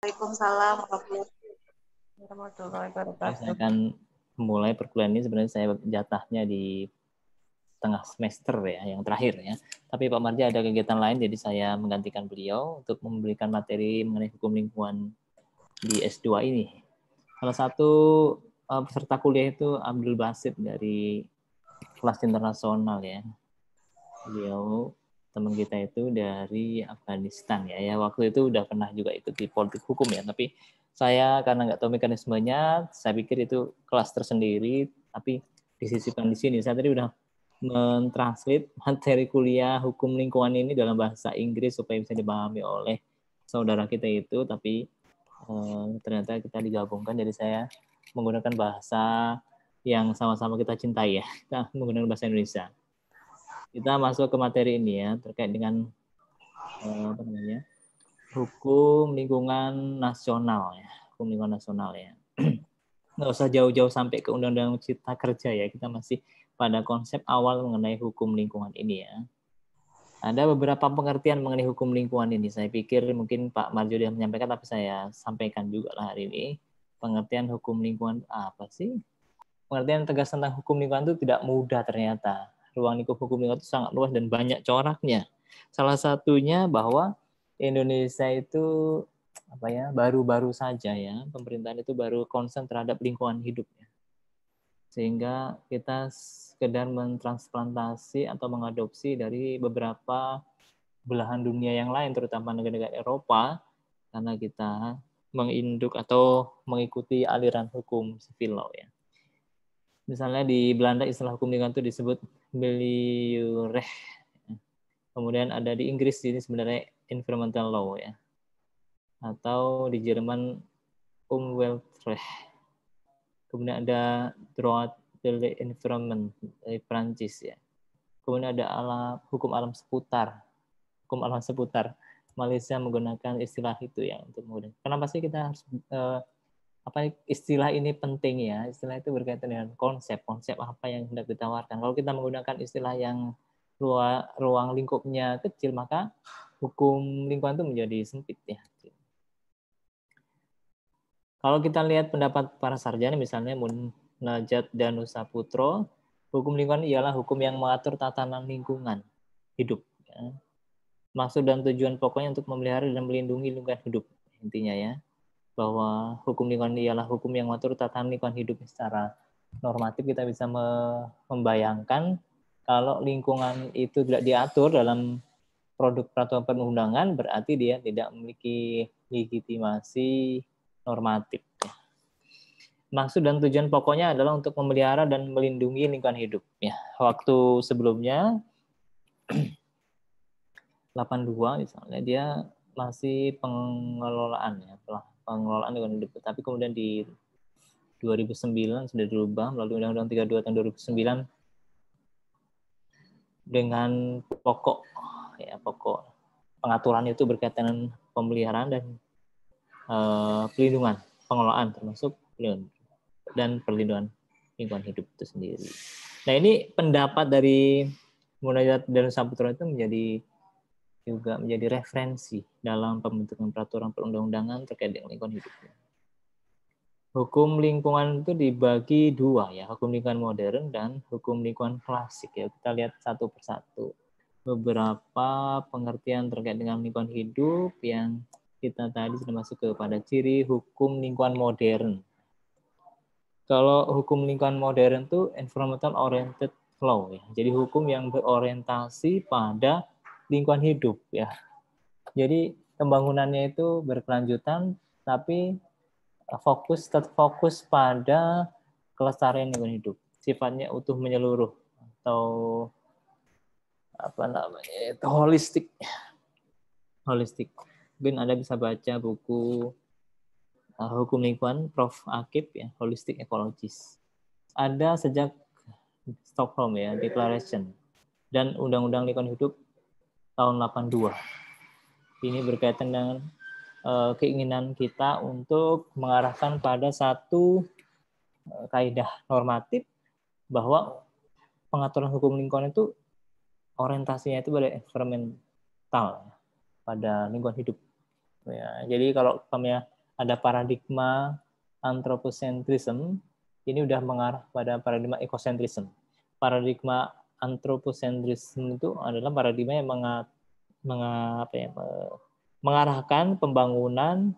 Waalaikumsalam warahmatullahi Saya wabarakatuh. akan mulai perkuliahan ini, sebenarnya saya jatahnya di tengah semester ya, yang terakhir ya. Tapi Pak Marja ada kegiatan lain, jadi saya menggantikan beliau untuk memberikan materi mengenai hukum lingkungan di S2 ini. Salah satu peserta kuliah itu Abdul Basit dari kelas internasional ya. Beliau teman kita itu dari Afghanistan ya. Ya waktu itu udah pernah juga ikut di politik hukum ya, tapi saya karena nggak tahu mekanismenya, saya pikir itu kelas tersendiri, tapi disisipkan di sini. Saya tadi udah mentranslate materi kuliah hukum lingkungan ini dalam bahasa Inggris supaya bisa dipahami oleh saudara kita itu, tapi ternyata kita digabungkan, jadi saya menggunakan bahasa yang sama-sama kita cintai ya, kita menggunakan bahasa Indonesia. Kita masuk ke materi ini ya, terkait dengan hukum lingkungan nasional ya, hukum lingkungan nasional ya. Nggak usah jauh-jauh sampai ke Undang-Undang Cipta Kerja ya, kita masih pada konsep awal mengenai hukum lingkungan ini ya. Ada beberapa pengertian mengenai hukum lingkungan ini. Saya pikir mungkin Pak Marjo sudah menyampaikan, tapi saya sampaikan juga lah hari ini. Pengertian hukum lingkungan apa sih? Pengertian tegas tentang hukum lingkungan itu tidak mudah ternyata. Ruang lingkup hukum lingkungan itu sangat luas dan banyak coraknya. Salah satunya bahwa Indonesia itu baru-baru saja ya, pemerintahan itu baru concern terhadap lingkungan hidup ya. Sehingga kita sekedar mentransplantasi atau mengadopsi dari beberapa belahan dunia yang lain, terutama negara-negara Eropa, karena kita menginduk atau mengikuti aliran hukum civil law ya. Misalnya di Belanda istilah hukum lingkungan itu disebut milieurecht. Kemudian ada di Inggris ini sebenarnya environmental law ya. Atau di Jerman Umweltrecht. Kemudian ada droit de l'environnement dari Prancis ya. Kemudian ada hukum alam seputar. Hukum alam seputar. Malaysia menggunakan istilah itu ya untuk kemudian. Kenapa sih kita harus istilah ini penting ya? Istilah itu berkaitan dengan konsep apa yang hendak ditawarkan. Kalau kita menggunakan istilah yang ruang lingkupnya kecil, maka hukum lingkungan itu menjadi sempit ya. Kalau kita lihat pendapat para sarjana, misalnya Munajat Danu Saputro, hukum lingkungan ialah hukum yang mengatur tatanan lingkungan hidup. Ya. Maksud dan tujuan pokoknya untuk memelihara dan melindungi lingkungan hidup, intinya ya. Bahwa hukum lingkungan ialah hukum yang mengatur tatanan lingkungan hidup secara normatif. Kita bisa membayangkan kalau lingkungan itu tidak diatur dalam produk peraturan perundangan, berarti dia tidak memiliki legitimasi normatif. Maksud dan tujuan pokoknya adalah untuk memelihara dan melindungi lingkungan hidup. Ya, waktu sebelumnya 82 misalnya dia masih pengelolaan ya, pengelolaan lingkungan hidup. Tapi kemudian di 2009 sudah dirubah melalui Undang-Undang 32 tahun 2009 dengan pokok pengaturan itu berkaitan dengan pemeliharaan dan pelindungan, pengelolaan termasuk dan perlindungan lingkungan hidup itu sendiri. Nah, ini pendapat dari Munajat dan Saputro itu menjadi referensi dalam pembentukan peraturan perundang-undangan terkait dengan lingkungan hidup. Hukum lingkungan itu dibagi dua ya, hukum lingkungan modern dan hukum lingkungan klasik ya. Kita lihat satu persatu. Beberapa pengertian terkait dengan lingkungan hidup yang kita tadi sudah masuk kepada ciri hukum lingkungan modern. Kalau hukum lingkungan modern itu environmental oriented law ya. Jadi hukum yang berorientasi pada lingkungan hidup ya. Jadi pembangunannya itu berkelanjutan tapi fokus pada kelestarian lingkungan hidup. Sifatnya utuh menyeluruh atau itu holistik. Holistik. Mungkin Anda bisa baca buku hukum lingkungan Prof. Akib ya, Holistic Ecologist. Ada sejak Stockholm ya, Declaration dan Undang-Undang Lingkungan Hidup tahun 82. Ini berkaitan dengan keinginan kita untuk mengarahkan pada satu kaidah normatif bahwa pengaturan hukum lingkungan itu orientasinya itu pada environmental, pada lingkungan hidup. Ya, jadi kalau ada paradigma anthropocentrism, ini udah mengarah pada paradigma ekosentrism. Paradigma anthropocentrism itu adalah paradigma yang mengarahkan pembangunan,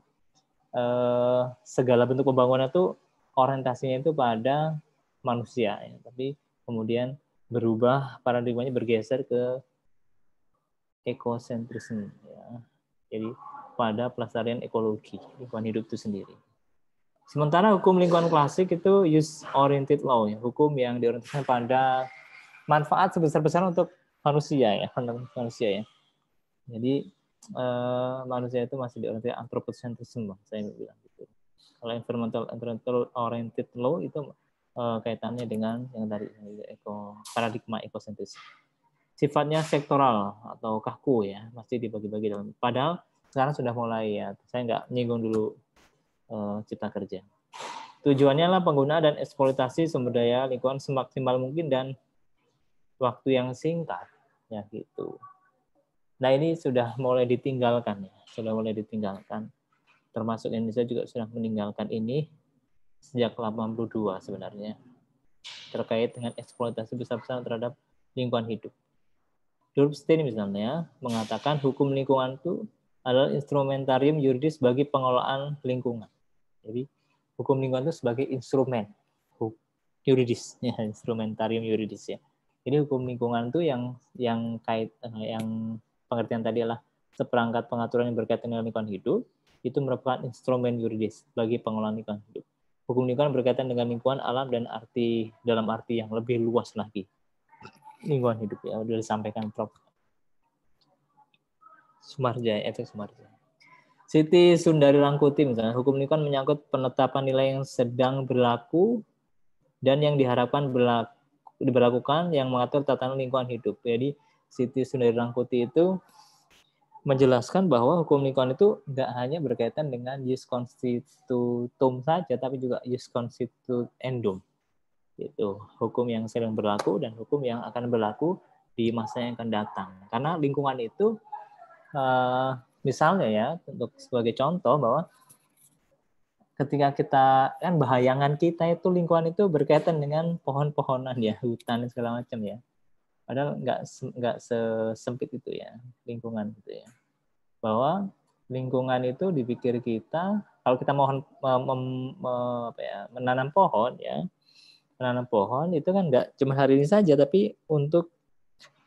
segala bentuk pembangunan itu orientasinya itu pada manusia, ya. Tapi kemudian berubah paradigmanya, bergeser ke ekosentrisme, ya. Jadi pada pelestarian ekologi lingkungan hidup itu sendiri. Sementara hukum lingkungan klasik itu use oriented law, ya, hukum yang diorientasikan pada manfaat sebesar-besar untuk manusia, ya, manusia, ya. Jadi manusia itu masih diorientasi anthropocentrism, saya bilang gitu. Kalau environmental oriented law itu kaitannya dengan yang tadi paradigma ekosentris. Sifatnya sektoral atau kaku, ya, masih dibagi-bagi dalam. Padahal sekarang sudah mulai, ya. Saya nggak nyinggung dulu cipta kerja. Tujuannya adalah penggunaan dan eksploitasi sumber daya lingkungan semaksimal mungkin dan waktu yang singkat, ya gitu. Nah, ini sudah mulai ditinggalkan, ya. Sudah mulai ditinggalkan. Termasuk Indonesia juga sudah meninggalkan ini sejak 82 sebenarnya, terkait dengan eksploitasi besar-besaran terhadap lingkungan hidup. Durkheim misalnya mengatakan hukum lingkungan itu adalah instrumentarium yuridis bagi pengelolaan lingkungan. Jadi hukum lingkungan itu sebagai instrumen yuridis, ya, instrumentarium yuridis, ya. Jadi hukum lingkungan itu yang pengertian tadi adalah seperangkat pengaturan yang berkaitan dengan lingkungan hidup, itu merupakan instrumen yuridis bagi pengelolaan lingkungan hidup. Hukum lingkungan berkaitan dengan lingkungan alam dan dalam arti yang lebih luas lagi. Lingkungan hidup, ya, sudah disampaikan Prof. Sumarja, efek Sumarja. Siti Sundari Rangkuti misalnya, hukum lingkungan menyangkut penetapan nilai yang sedang berlaku dan yang diharapkan diberlakukan yang mengatur tatanan lingkungan hidup. Jadi Siti Sundari Rangkuti itu menjelaskan bahwa hukum lingkungan itu tidak hanya berkaitan dengan jus constitutum saja, tapi juga jus constituendum. Itu hukum yang sedang berlaku dan hukum yang akan berlaku di masa yang akan datang. Karena lingkungan itu misalnya, ya, untuk sebagai contoh bahwa ketika kita kan bahayangan kita itu lingkungan itu berkaitan dengan pohon-pohonan, ya, hutan segala macam, ya. Padahal nggak sesempit itu, ya, lingkungan gitu, ya. Bahwa lingkungan itu dipikir kita kalau kita menanam pohon, ya. Menanam pohon itu kan nggak cuma hari ini saja, tapi untuk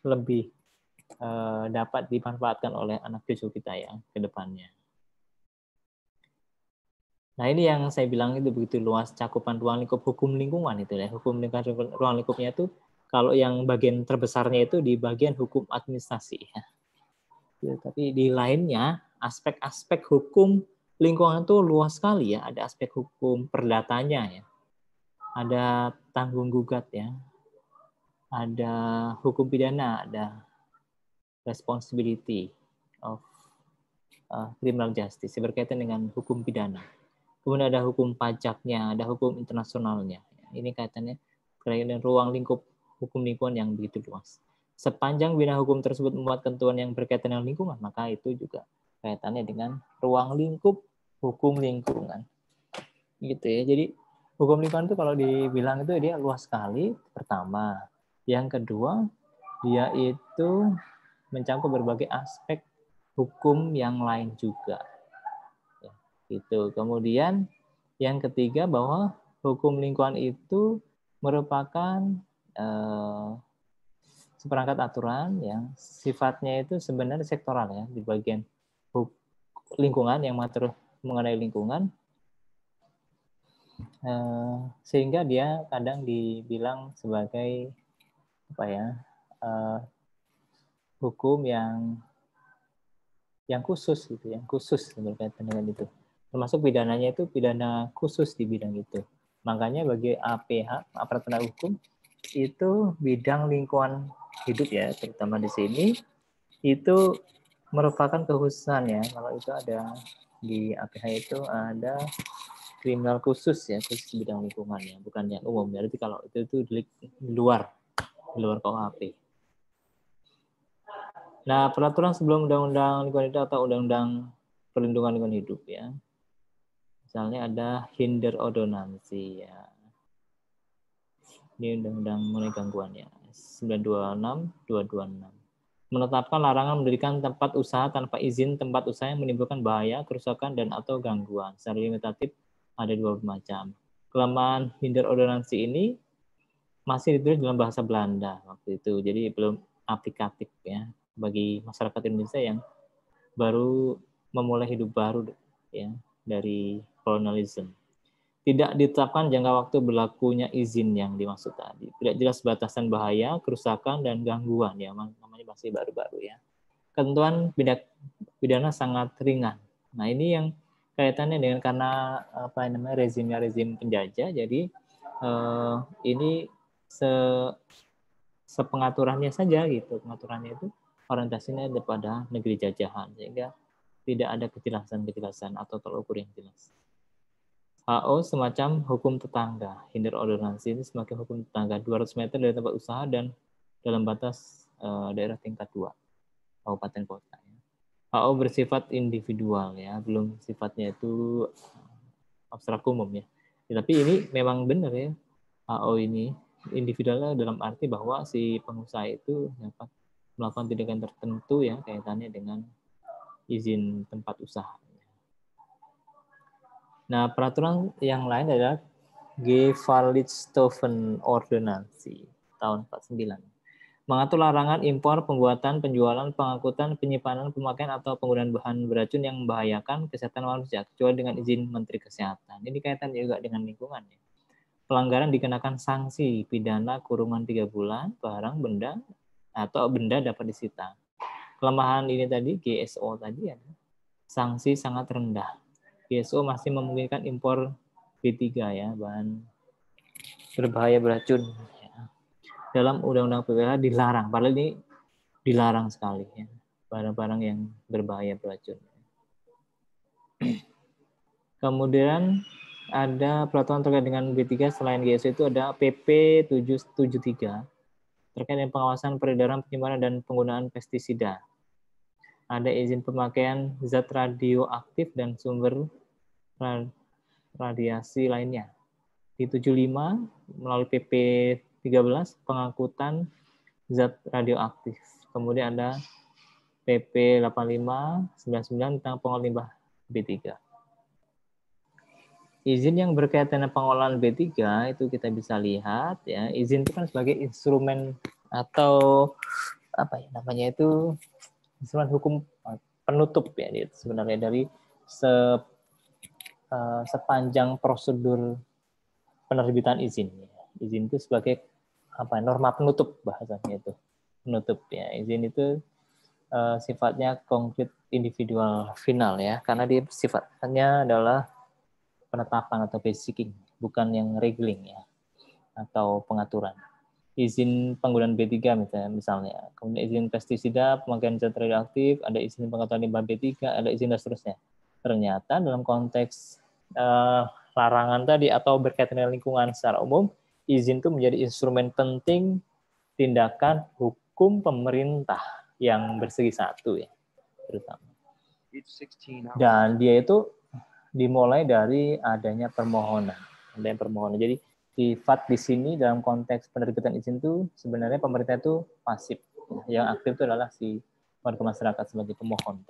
lebih dapat dimanfaatkan oleh anak cucu kita, ya, ke depannya. Nah, ini yang saya bilang itu begitu luas cakupan ruang lingkup hukum lingkungan itu, ya. Hukum lingkungan ruang lingkupnya itu kalau yang bagian terbesarnya itu di bagian hukum administrasi, ya. Ya, tapi di lainnya aspek-aspek hukum lingkungan itu luas sekali, ya. Ada aspek hukum perdatanya, ya. Ada tanggung gugat, ya. Ada hukum pidana, ada responsibility of criminal justice berkaitan dengan hukum pidana. Kemudian ada hukum pajaknya, ada hukum internasionalnya. Ini kaitannya dengan ruang lingkup hukum lingkungan yang begitu luas. Sepanjang bina hukum tersebut memuat ketentuan yang berkaitan dengan lingkungan, maka itu juga kaitannya dengan ruang lingkup hukum lingkungan. Gitu, ya. Jadi hukum lingkungan itu kalau dibilang itu dia luas sekali, pertama. Yang kedua, dia itu mencakup berbagai aspek hukum yang lain juga. Ya, gitu. Kemudian yang ketiga bahwa hukum lingkungan itu merupakan seperangkat aturan yang sifatnya itu sebenarnya sektoral, ya, di bagian lingkungan yang mengatur mengenai lingkungan, sehingga dia kadang dibilang sebagai hukum yang khusus gitu, yang khusus berkaitan dengan itu. Termasuk pidananya itu pidana khusus di bidang itu. Makanya bagi APH, aparat penegak hukum, itu bidang lingkungan hidup, ya, terutama di sini itu merupakan kekhususan, ya. Kalau itu ada di APH itu ada kriminal khusus, ya, khusus bidang lingkungan, ya, bukan yang umum. Jadi kalau itu di luar KUHP. Nah, peraturan sebelum Undang-Undang Lingkungan Hidup atau Undang-Undang Perlindungan Lingkungan Hidup, ya, Misalnya ada hinder ordonansi ya. Ini undang-undang mengenai gangguan ya. 926 226. Menetapkan larangan mendirikan tempat usaha tanpa izin tempat usaha yang menimbulkan bahaya, kerusakan, dan atau gangguan. Secara limitatif ada 2 macam. Kelemahan hinder ordonansi ini masih ditulis dalam bahasa Belanda waktu itu, jadi belum aplikatif ya bagi masyarakat Indonesia yang baru memulai hidup baru ya dari kolonialisme. Tidak ditetapkan jangka waktu berlakunya izin yang dimaksud tadi. Tidak jelas batasan bahaya, kerusakan, dan gangguan ya, namanya masih baru-baru ya. Ketentuan pidana sangat ringan. Nah ini yang kaitannya dengan karena apa namanya rezim penjajah, jadi ini sepengaturannya saja gitu, pengaturannya itu orientasinya kepada negeri jajahan sehingga tidak ada kejelasan atau tolak ukur yang jelas. HO semacam hukum tetangga. Hinder ordonansi ini semacam hukum tetangga 200 meter dari tempat usaha dan dalam batas daerah tingkat 2, kabupaten kota. HO bersifat individual ya, belum sifatnya itu abstrak umum ya. Tapi ini memang benar ya, HO ini individualnya dalam arti bahwa si pengusaha itu dapat melakukan tindakan tertentu ya kaitannya dengan izin tempat usaha. Nah, peraturan yang lain adalah Gewaltstoffen Ordonansi tahun 49. Mengatur larangan impor, pembuatan, penjualan, pengangkutan, penyimpanan, pemakaian atau penggunaan bahan beracun yang membahayakan kesehatan manusia kecuali dengan izin Menteri Kesehatan. Ini kaitan juga dengan lingkungan ya. Pelanggaran dikenakan sanksi pidana kurungan 3 bulan, barang, benda atau benda dapat disita. Kelemahan ini tadi GSO tadi ya, sanksi sangat rendah. GSO masih memungkinkan impor B3 ya, bahan berbahaya beracun. Ya. Dalam Undang-Undang PPH dilarang, padahal ini dilarang sekali ya, barang-barang yang berbahaya beracun. Kemudian ada peraturan terkait dengan B3 selain GSO itu ada PP 773 terkait dengan pengawasan peredaran, penyimpanan, dan penggunaan pestisida. Ada izin pemakaian zat radioaktif dan sumber radiasi lainnya. Di 75 melalui PP 13 pengangkutan zat radioaktif. Kemudian ada PP 8599 tentang pengolahan limbah B3. Izin yang berkaitan dengan pengolahan B3 itu kita bisa lihat ya, izin itu kan sebagai instrumen atau apa ya namanya itu instrumen hukum penutup ya sebenarnya dari sepanjang prosedur penerbitan izin. Izin itu sebagai apa norma penutup bahasanya itu. Penutup ya. Izin itu sifatnya konkret individual final ya, karena dia sifatnya adalah penetapan atau basicing, bukan yang regling ya atau pengaturan. Izin penggunaan B3 misalnya, kemudian izin pestisida, pemakaian zat radioaktif, ada izin pengetahuan limbah B3, ada izin dan seterusnya. Ternyata dalam konteks larangan tadi atau berkaitan dengan lingkungan secara umum, izin itu menjadi instrumen penting tindakan hukum pemerintah yang bersegi satu ya, terutama. Dan dia itu dimulai dari adanya permohonan. Jadi sifat di sini dalam konteks penerbitan izin itu sebenarnya pemerintah itu pasif. Yang aktif itu adalah si warga masyarakat sebagai pemohon.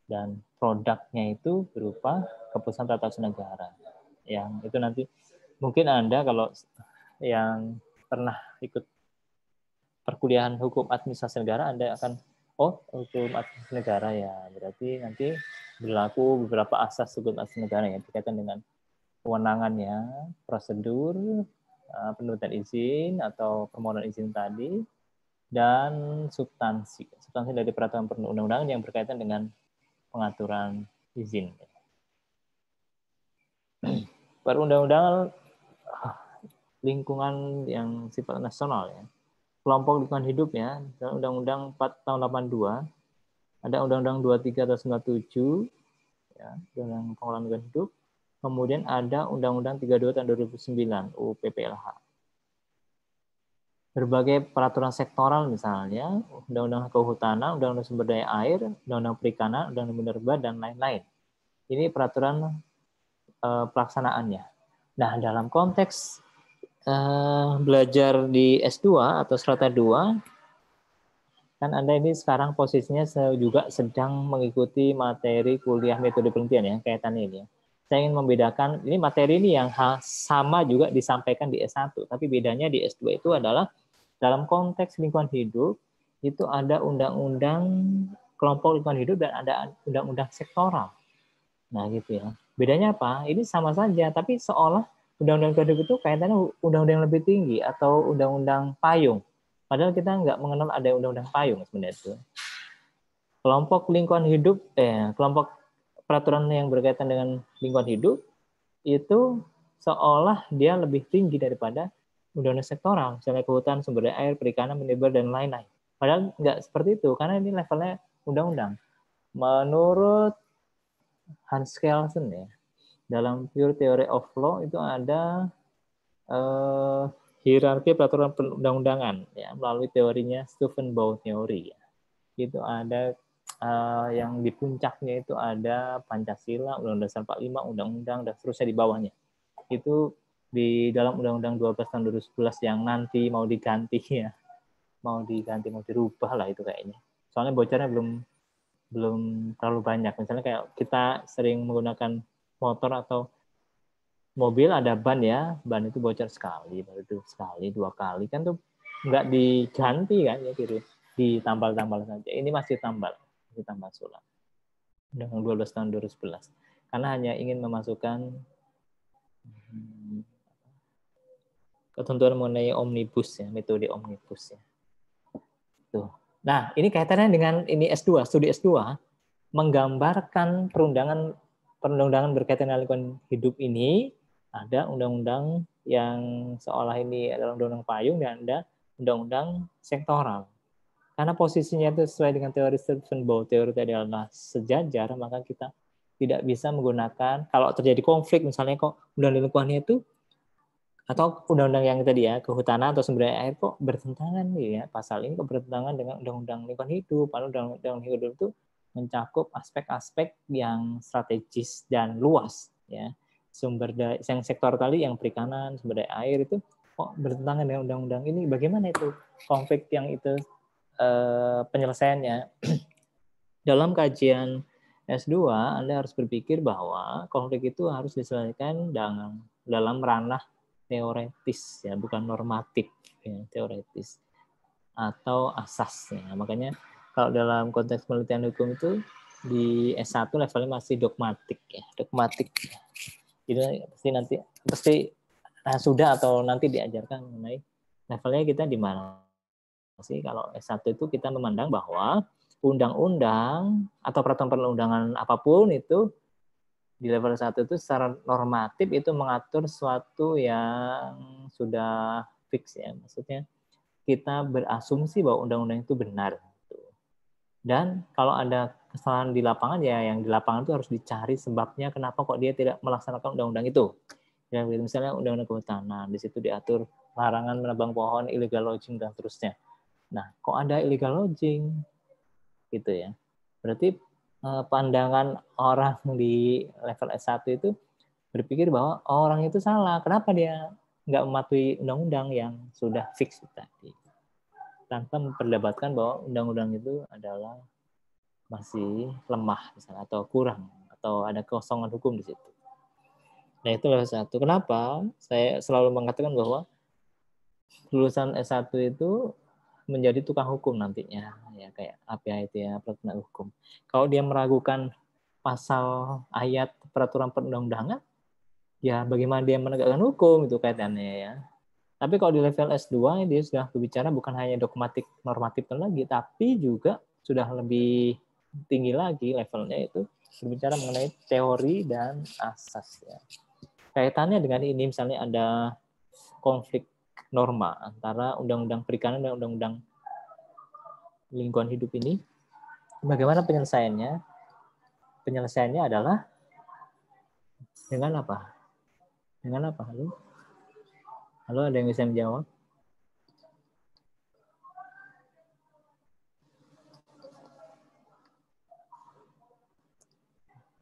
Dan produknya itu berupa keputusan tata usaha negara. Yang itu nanti mungkin Anda kalau yang pernah ikut perkuliahan hukum administrasi negara, Anda akan hukum administrasi negara ya, berarti nanti berlaku beberapa asas hukum administrasi negara ya berkaitan dengan kewenangannya, prosedur penerbitan izin atau permohonan izin tadi, dan substansi dari peraturan perundang-undangan yang berkaitan dengan pengaturan izin. Perundang-undangan lingkungan yang sifat nasional ya. Kelompok lingkungan hidup ya, dalam Undang-Undang 4 tahun 82, ada Undang-Undang 23 tahun 97 ya, tentang pengelolaan lingkungan hidup. Kemudian ada Undang-Undang 32 tahun 2009 UU PPLH. Berbagai peraturan sektoral misalnya, Undang-Undang Kehutanan, Undang-Undang Sumber Daya Air, Undang-Undang Perikanan, Undang-Undang Minerba, dan lain-lain. Ini peraturan pelaksanaannya. Nah, dalam konteks belajar di S2 atau strata 2, kan Anda ini sekarang posisinya juga sedang mengikuti materi kuliah metode penelitian ya, kaitannya ini ya. Saya ingin membedakan, ini materi ini yang sama juga disampaikan di S1, tapi bedanya di S2 itu adalah dalam konteks lingkungan hidup, itu ada undang-undang kelompok lingkungan hidup dan ada undang-undang sektoral. Nah gitu ya. Bedanya apa? Ini sama saja, tapi seolah undang-undang lingkungan hidup itu kaitannya undang-undang yang lebih tinggi atau undang-undang payung. Padahal kita nggak mengenal ada undang-undang payung sebenarnya itu. Kelompok lingkungan hidup, kelompok peraturan yang berkaitan dengan lingkungan hidup itu seolah dia lebih tinggi daripada undang-undang sektoral, misalnya kehutanan, sumber daya air, perikanan, mineral, dan lain-lain. Padahal nggak seperti itu, karena ini levelnya undang-undang. Menurut Hans Kelsen ya, dalam Pure Theory of Law itu ada hierarki peraturan perundang-undangan ya, melalui teorinya Stephen Bow Theory. Ya. Itu ada yang di puncaknya itu ada Pancasila, Undang-Undang Dasar 45, Undang-Undang, dan seterusnya di bawahnya. Itu di dalam Undang-Undang 12 tahun 2011 yang nanti mau diganti ya, mau dirubah lah itu kayaknya. Soalnya bocornya belum terlalu banyak. Misalnya kayak kita sering menggunakan motor atau mobil ada ban ya, ban itu bocor sekali, baru itu sekali, 2 kali kan tuh nggak diganti kan ya gitu, ditambal-tambal saja. Ini masih tambal sulam. Dengan 12 tahun 2011. Karena hanya ingin memasukkan ketentuan mengenai omnibus ya, metode omnibus ya. Tuh. Nah, ini kaitannya dengan ini S2, studi S2 menggambarkan perundang-undangan berkaitan dengan lingkungan hidup ini, ada undang-undang yang seolah ini adalah undang-undang payung dan ada undang-undang sektoral. Karena posisinya itu sesuai dengan teori Stephen Bow, teori tadi adalah sejajar, maka kita tidak bisa menggunakan, kalau terjadi konflik misalnya kok undang-undang lingkungannya itu atau undang-undang yang tadi ya, kehutanan atau sumber daya air kok bertentangan nih ya, pasal ini kok bertentangan dengan undang-undang lingkungan hidup, padahal undang-undang lingkungan hidup itu mencakup aspek-aspek yang strategis dan luas ya. Sumber daya yang sektor tadi yang perikanan, sumber daya air itu kok bertentangan dengan undang-undang ini, bagaimana itu konflik yang itu penyelesaiannya. Dalam kajian S2 Anda harus berpikir bahwa konflik itu harus diselesaikan dalam ranah teoretis ya, bukan normatif ya, teoretis atau asas ya. Makanya kalau dalam konteks penelitian hukum itu di S1 levelnya masih dogmatik ya, dogmatik. Jadi pasti sudah atau nanti diajarkan mengenai levelnya kita di mana sih. Kalau S1 itu kita memandang bahwa undang-undang atau peraturan perundang-undangan apapun itu di level 1 itu secara normatif itu mengatur sesuatu yang sudah fix ya. Maksudnya kita berasumsi bahwa undang-undang itu benar. Dan kalau ada kesalahan di lapangan ya yang di lapangan itu harus dicari sebabnya kenapa kok dia tidak melaksanakan undang-undang itu. Ya, misalnya undang-undang kehutanan, di situ diatur larangan menebang pohon, illegal logging dan seterusnya. Nah, kok ada illegal logging? Gitu ya. Berarti pandangan orang di level S1 itu berpikir bahwa orang itu salah. Kenapa dia nggak mematuhi undang-undang yang sudah fix tadi? Tanpa memperdebatkan bahwa undang-undang itu adalah masih lemah misalnya, atau kurang, atau ada kekosongan hukum di situ. Nah itu level 1. Kenapa saya selalu mengatakan bahwa lulusan S1 itu menjadi tukang hukum nantinya ya, kayak APA itu ya, peraturan hukum. Kalau dia meragukan pasal ayat peraturan perundang-undangan, ya bagaimana dia menegakkan hukum itu kaitannya ya. Tapi kalau di level S2 dia sudah berbicara bukan hanya dogmatik normatif lagi, tapi juga sudah lebih tinggi lagi levelnya, itu berbicara mengenai teori dan asas ya. Kaitannya dengan ini misalnya ada konflik norma antara undang-undang perikanan dan undang-undang lingkungan hidup ini, bagaimana penyelesaiannya? Penyelesaiannya adalah dengan apa? Dengan apa? Halo? Halo, ada yang bisa menjawab?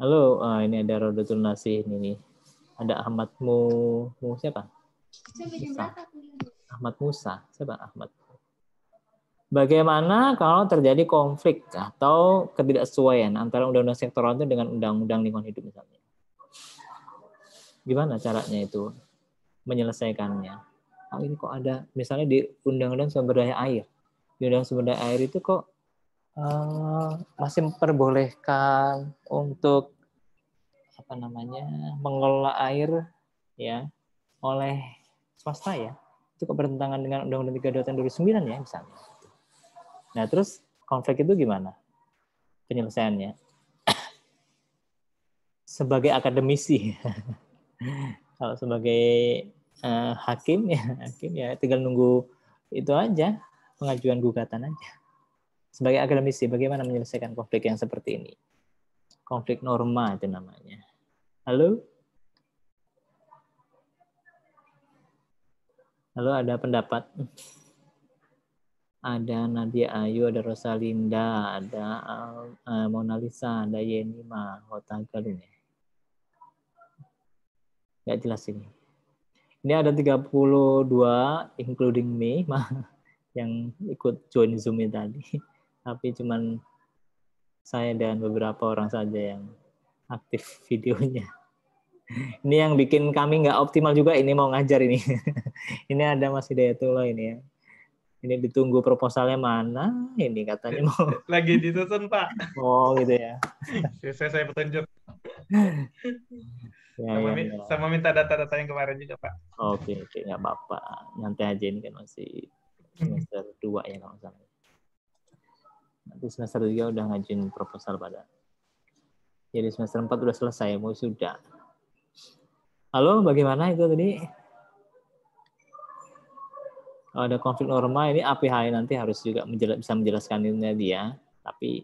Halo, ini ada Rodatul Nasih ini nih. Ada siapa? Ahmad Musa. Siapa Ahmad? Bagaimana kalau terjadi konflik atau ketidaksesuaian antara undang-undang sektoral itu dengan undang-undang lingkungan hidup misalnya? Gimana caranya itu menyelesaikannya? Oh, ini kok ada misalnya di undang-undang sumber daya air. Di undang sumber daya air itu kok masih memperbolehkan untuk mengelola air ya oleh swasta ya. Itu kok bertentangan dengan Undang-Undang 32 tahun 2009 ya misalnya. Nah, terus konflik itu gimana penyelesaiannya? Sebagai akademisi, kalau sebagai hakim ya tinggal nunggu itu aja, pengajuan gugatan aja. Sebagai akademisi, bagaimana menyelesaikan konflik yang seperti ini? Konflik norma itu namanya. Halo? Halo, ada pendapat? Ada Nadia Ayu, ada Rosalinda, ada Mona Lisa, ada Yenima, Hotagal ini. Nggak jelas ini. Ini ada 32, including me, yang ikut join Zoom ini tadi. Tapi cuman saya dan beberapa orang saja yang aktif videonya. Ini yang bikin kami nggak optimal juga, ini mau ngajar ini. Ini ada Mas Hidayatullah ini ya. Ini ditunggu proposalnya mana, ini katanya mau. Lagi disusun, Pak. Oh gitu ya. Saya petunjuk. Sama minta data-data yang kemarin juga, Pak. Oke, nggak apa-apa. Nanti aja, ini kan masih semester 2 ya kalau salah. Nanti semester 3 udah ngajuin proposal pada. Jadi semester 4 udah selesai, mau sudah. Halo, bagaimana itu tadi? Kalau ada konflik norma, ini APH nanti harus juga bisa menjelaskan ini dia. Tapi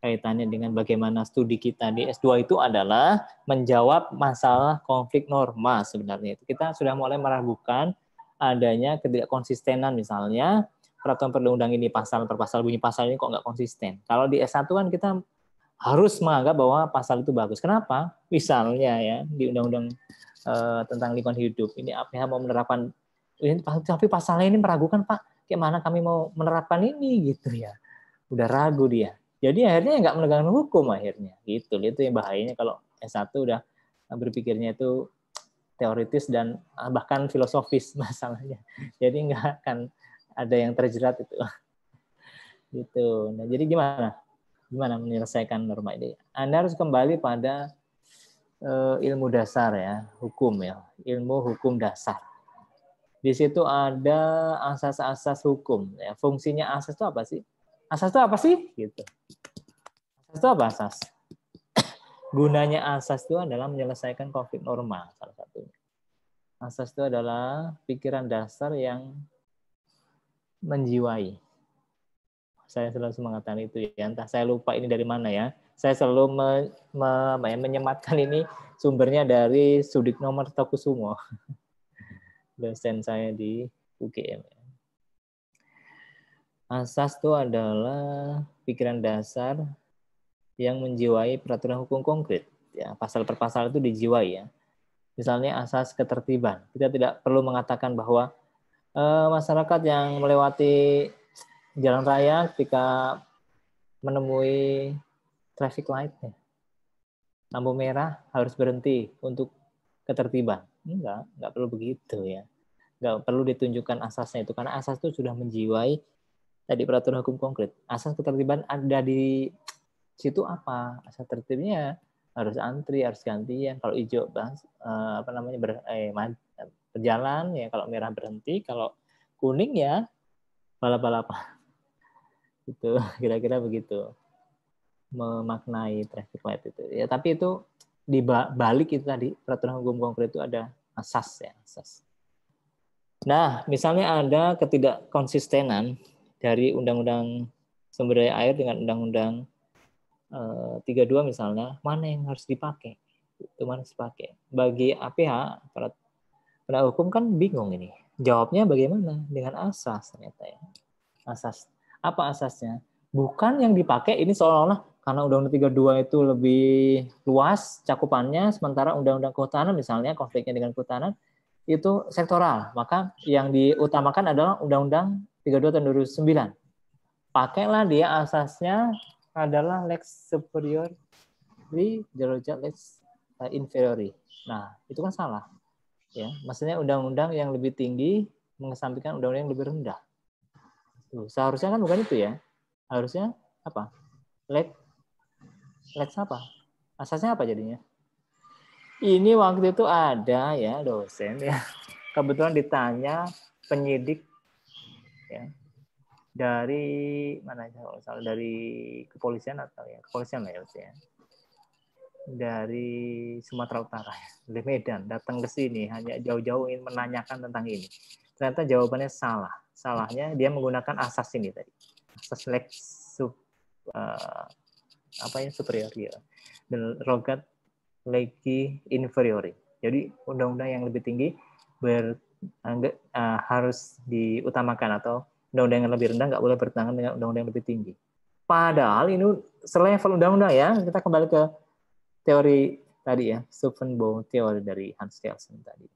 kaitannya dengan bagaimana studi kita di S2 itu adalah menjawab masalah konflik norma sebenarnya. Kita sudah mulai meragukan adanya ketidakkonsistenan misalnya peraturan perundang ini pasal per pasal bunyi pasal ini kok nggak konsisten. Kalau di S1 kan kita harus menganggap bahwa pasal itu bagus. Kenapa? Misalnya ya di undang-undang tentang lingkungan hidup ini APH mau menerapkan ini, tapi pasalnya ini meragukan Pak. Gimana kami mau menerapkan ini gitu ya. Udah ragu dia. Jadi akhirnya nggak menegakkan hukum akhirnya. Gitu. Itu yang bahayanya kalau S1 udah berpikirnya itu teoritis dan bahkan filosofis masalahnya. Jadi nggak akan ada yang terjerat itu. Gitu. Nah, jadi gimana? Gimana menyelesaikan norma ini? Anda harus kembali pada ilmu dasar ya, hukum ya, ilmu hukum dasar. Di situ ada asas-asas hukum. Ya. Fungsinya asas itu apa sih? Asas itu apa sih? Gitu. Asas itu apa asas? Gunanya asas itu adalah menyelesaikan konflik norma salah satunya. Asas itu adalah pikiran dasar yang menjiwai. Saya selalu mengatakan itu ya. Entah saya lupa ini dari mana ya. Saya selalu menyematkan ini sumbernya dari Sudikno Martokusumo. Dosen saya di UGM. Asas itu adalah pikiran dasar yang menjiwai peraturan hukum konkret. Ya, pasal per pasal itu dijiwai ya. Misalnya asas ketertiban. Kita tidak perlu mengatakan bahwa masyarakat yang melewati jalan raya ketika menemui traffic light, lampu merah harus berhenti untuk ketertiban. Enggak perlu begitu ya. Enggak perlu ditunjukkan asasnya itu karena asas itu sudah menjiwai tadi peraturan hukum konkret. Asas ketertiban ada di situ apa? Asas tertibnya harus antri, harus gantian. Kalau hijau berjalan ya, kalau merah berhenti, kalau kuning ya balap-balapan. Itu kira-kira begitu memaknai traffic light itu. Ya, tapi itu di balik itu tadi peraturan hukum konkret itu ada asas ya, asas. Nah, misalnya ada ketidakkonsistenan dari Undang-Undang Sumber Daya Air dengan Undang-Undang 32 misalnya, mana yang harus dipakai? Itu mana harus dipakai? Bagi APH, para penegak hukum kan bingung ini. Jawabnya bagaimana? Dengan asas ternyata ya. Asas. Apa asasnya? Bukan yang dipakai ini seolah-olah karena Undang-Undang 32 itu lebih luas cakupannya, sementara Undang-Undang Kehutanan misalnya konfliknya dengan kehutanan itu sektoral. Maka yang diutamakan adalah Undang-Undang 32 tahun 2009. Pakailah dia asasnya adalah lex superiori derajat lex inferiori. Nah, itu kan salah. Ya, maksudnya undang-undang yang lebih tinggi mengesampingkan undang-undang yang lebih rendah. Tuh, seharusnya kan bukan itu ya. Harusnya apa? Lex apa? Asasnya apa jadinya? Ini waktu itu ada ya dosen ya. Kebetulan ditanya penyidik ya dari mana kalau salah dari kepolisian atau ya kepolisian lah ya. Dari Sumatera Utara ya, dari Medan datang ke sini hanya jauh-jauh ingin menanyakan tentang ini. Ternyata jawabannya salah. Salahnya dia menggunakan asas ini tadi. Asas lex superior ya. Dan rogat legi inferiori. Jadi undang-undang yang lebih tinggi harus diutamakan atau undang-undang yang lebih rendah nggak boleh bertentangan dengan undang-undang yang lebih tinggi. Padahal ini selevel undang-undang ya. Kita kembali ke teori tadi ya, Steuvenbow teori dari Hans Kelsen tadi.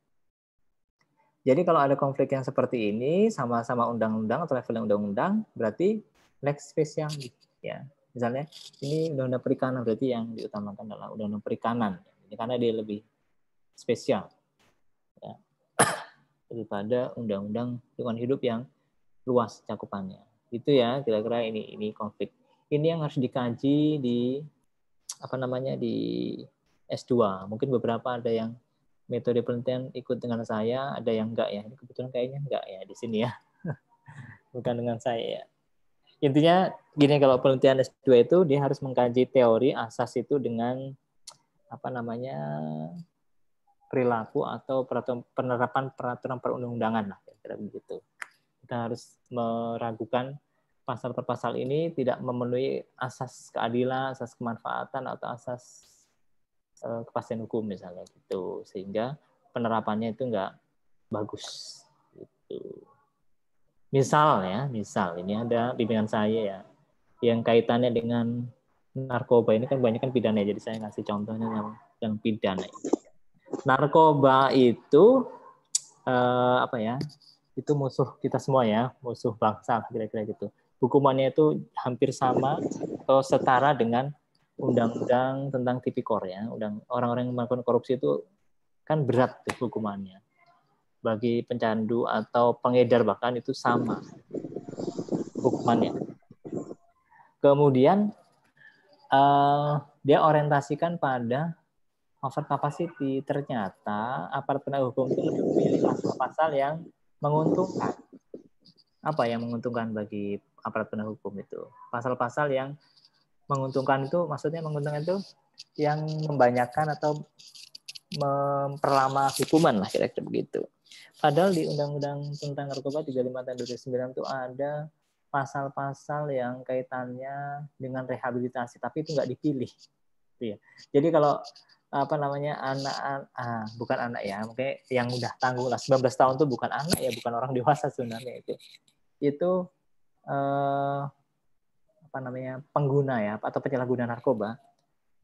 Jadi kalau ada konflik yang seperti ini sama-sama undang-undang atau levelnya undang-undang, berarti lex specialis ya. Misalnya ini undang-undang perikanan, berarti yang diutamakan adalah undang-undang perikanan, karena dia lebih spesial ya, daripada undang-undang lingkungan hidup yang luas cakupannya. Itu ya kira-kira ini konflik. Ini yang harus dikaji di di S2. Mungkin beberapa ada yang metode penelitian ikut dengan saya, ada yang enggak ya. Kebetulan kayaknya enggak ya di sini ya. Bukan dengan saya ya. Intinya gini, kalau penelitian S2 itu dia harus mengkaji teori asas itu dengan perilaku atau penerapan peraturan perundang-undangan lah, kira-kira begitu. Kita harus meragukan pasal per pasal ini tidak memenuhi asas keadilan, asas kemanfaatan atau asas kepastian hukum misalnya gitu, sehingga penerapannya itu enggak bagus gitu. Misal ini ada bimbingan saya ya, yang kaitannya dengan narkoba ini kan banyak kan pidana, jadi saya ngasih contohnya yang pidana. Narkoba itu itu musuh kita semua ya, musuh bangsa kira-kira gitu. Hukumannya itu hampir sama atau setara dengan undang-undang tentang tipikor ya. Orang-orang yang melakukan korupsi itu kan berat hukumannya. Bagi pencandu atau pengedar bahkan itu sama hukumannya. Kemudian dia orientasikan pada over capacity. Ternyata aparat penegak hukum itu lebih memilih pasal-pasal yang menguntungkan. Apa yang menguntungkan bagi aparat penegak hukum itu? Pasal-pasal yang menguntungkan itu, maksudnya menguntungkan itu yang membanyakan atau memperlama hukuman lah, kira-kira begitu. Padahal di Undang-Undang tentang Narkoba 35 tahun 2009 itu ada pasal-pasal yang kaitannya dengan rehabilitasi, tapi itu nggak dipilih. Jadi kalau bukan anak ya, mungkin yang udah tanggung lah 19 tahun itu bukan anak ya, bukan orang dewasa sebenarnya itu pengguna ya atau penyalahguna narkoba,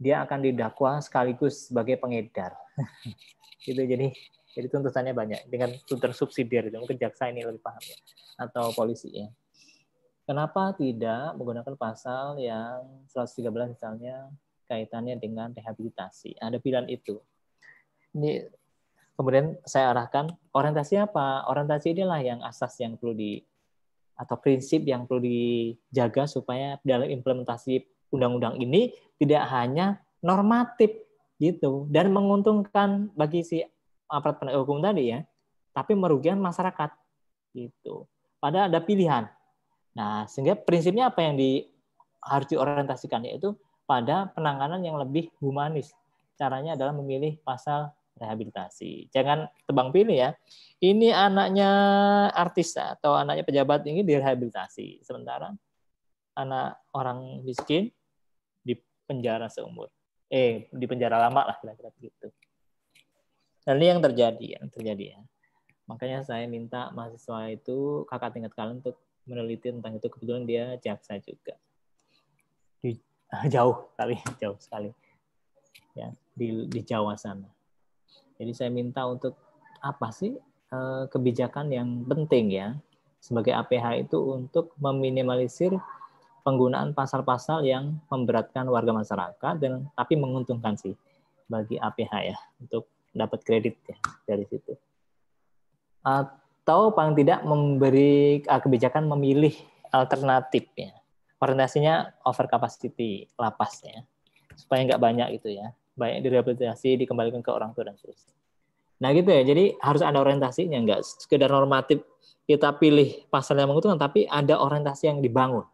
dia akan didakwa sekaligus sebagai pengedar. Gitu, jadi tuntutannya banyak dengan tuntutan subsidiar itu, mungkin jaksa ini lebih paham ya, atau polisi ya. Kenapa tidak menggunakan pasal yang 113 misalnya kaitannya dengan rehabilitasi? Ada pilihan itu. Ini kemudian saya arahkan orientasi apa? Orientasi inilah yang asas yang perlu atau prinsip yang perlu dijaga supaya dalam implementasi undang-undang ini tidak hanya normatif gitu dan menguntungkan bagi si aparat penegak hukum tadi ya, tapi merugikan masyarakat gitu. Padahal ada pilihan. Nah, sehingga prinsipnya apa yang harus diorientasikan, yaitu pada penanganan yang lebih humanis. Caranya adalah memilih pasal rehabilitasi. Jangan tebang pilih ya. Ini anaknya artis atau anaknya pejabat ini direhabilitasi, sementara anak orang miskin di penjara seumur. Di penjara lama lah kira-kira begitu. Dan ini yang terjadi ya. Makanya saya minta mahasiswa itu kakak tingkat kalian untuk meneliti tentang itu, kebetulan dia jaksa juga. jauh sekali ya di Jawa sana. Jadi saya minta untuk apa sih kebijakan yang penting ya sebagai APH itu untuk meminimalisir penggunaan pasal-pasal yang memberatkan warga masyarakat dan tapi menguntungkan sih bagi APH ya untuk dapat kredit ya dari situ. Atau paling tidak memberi kebijakan memilih alternatif ya. Orientasinya over capacity lapas ya. Supaya nggak banyak itu ya. Banyak direhabilitasi, dikembalikan ke orang tua dan seterusnya. Nah gitu ya, jadi harus ada orientasinya, nggak sekedar normatif kita pilih pasal yang menguntungkan, tapi ada orientasi yang dibangun.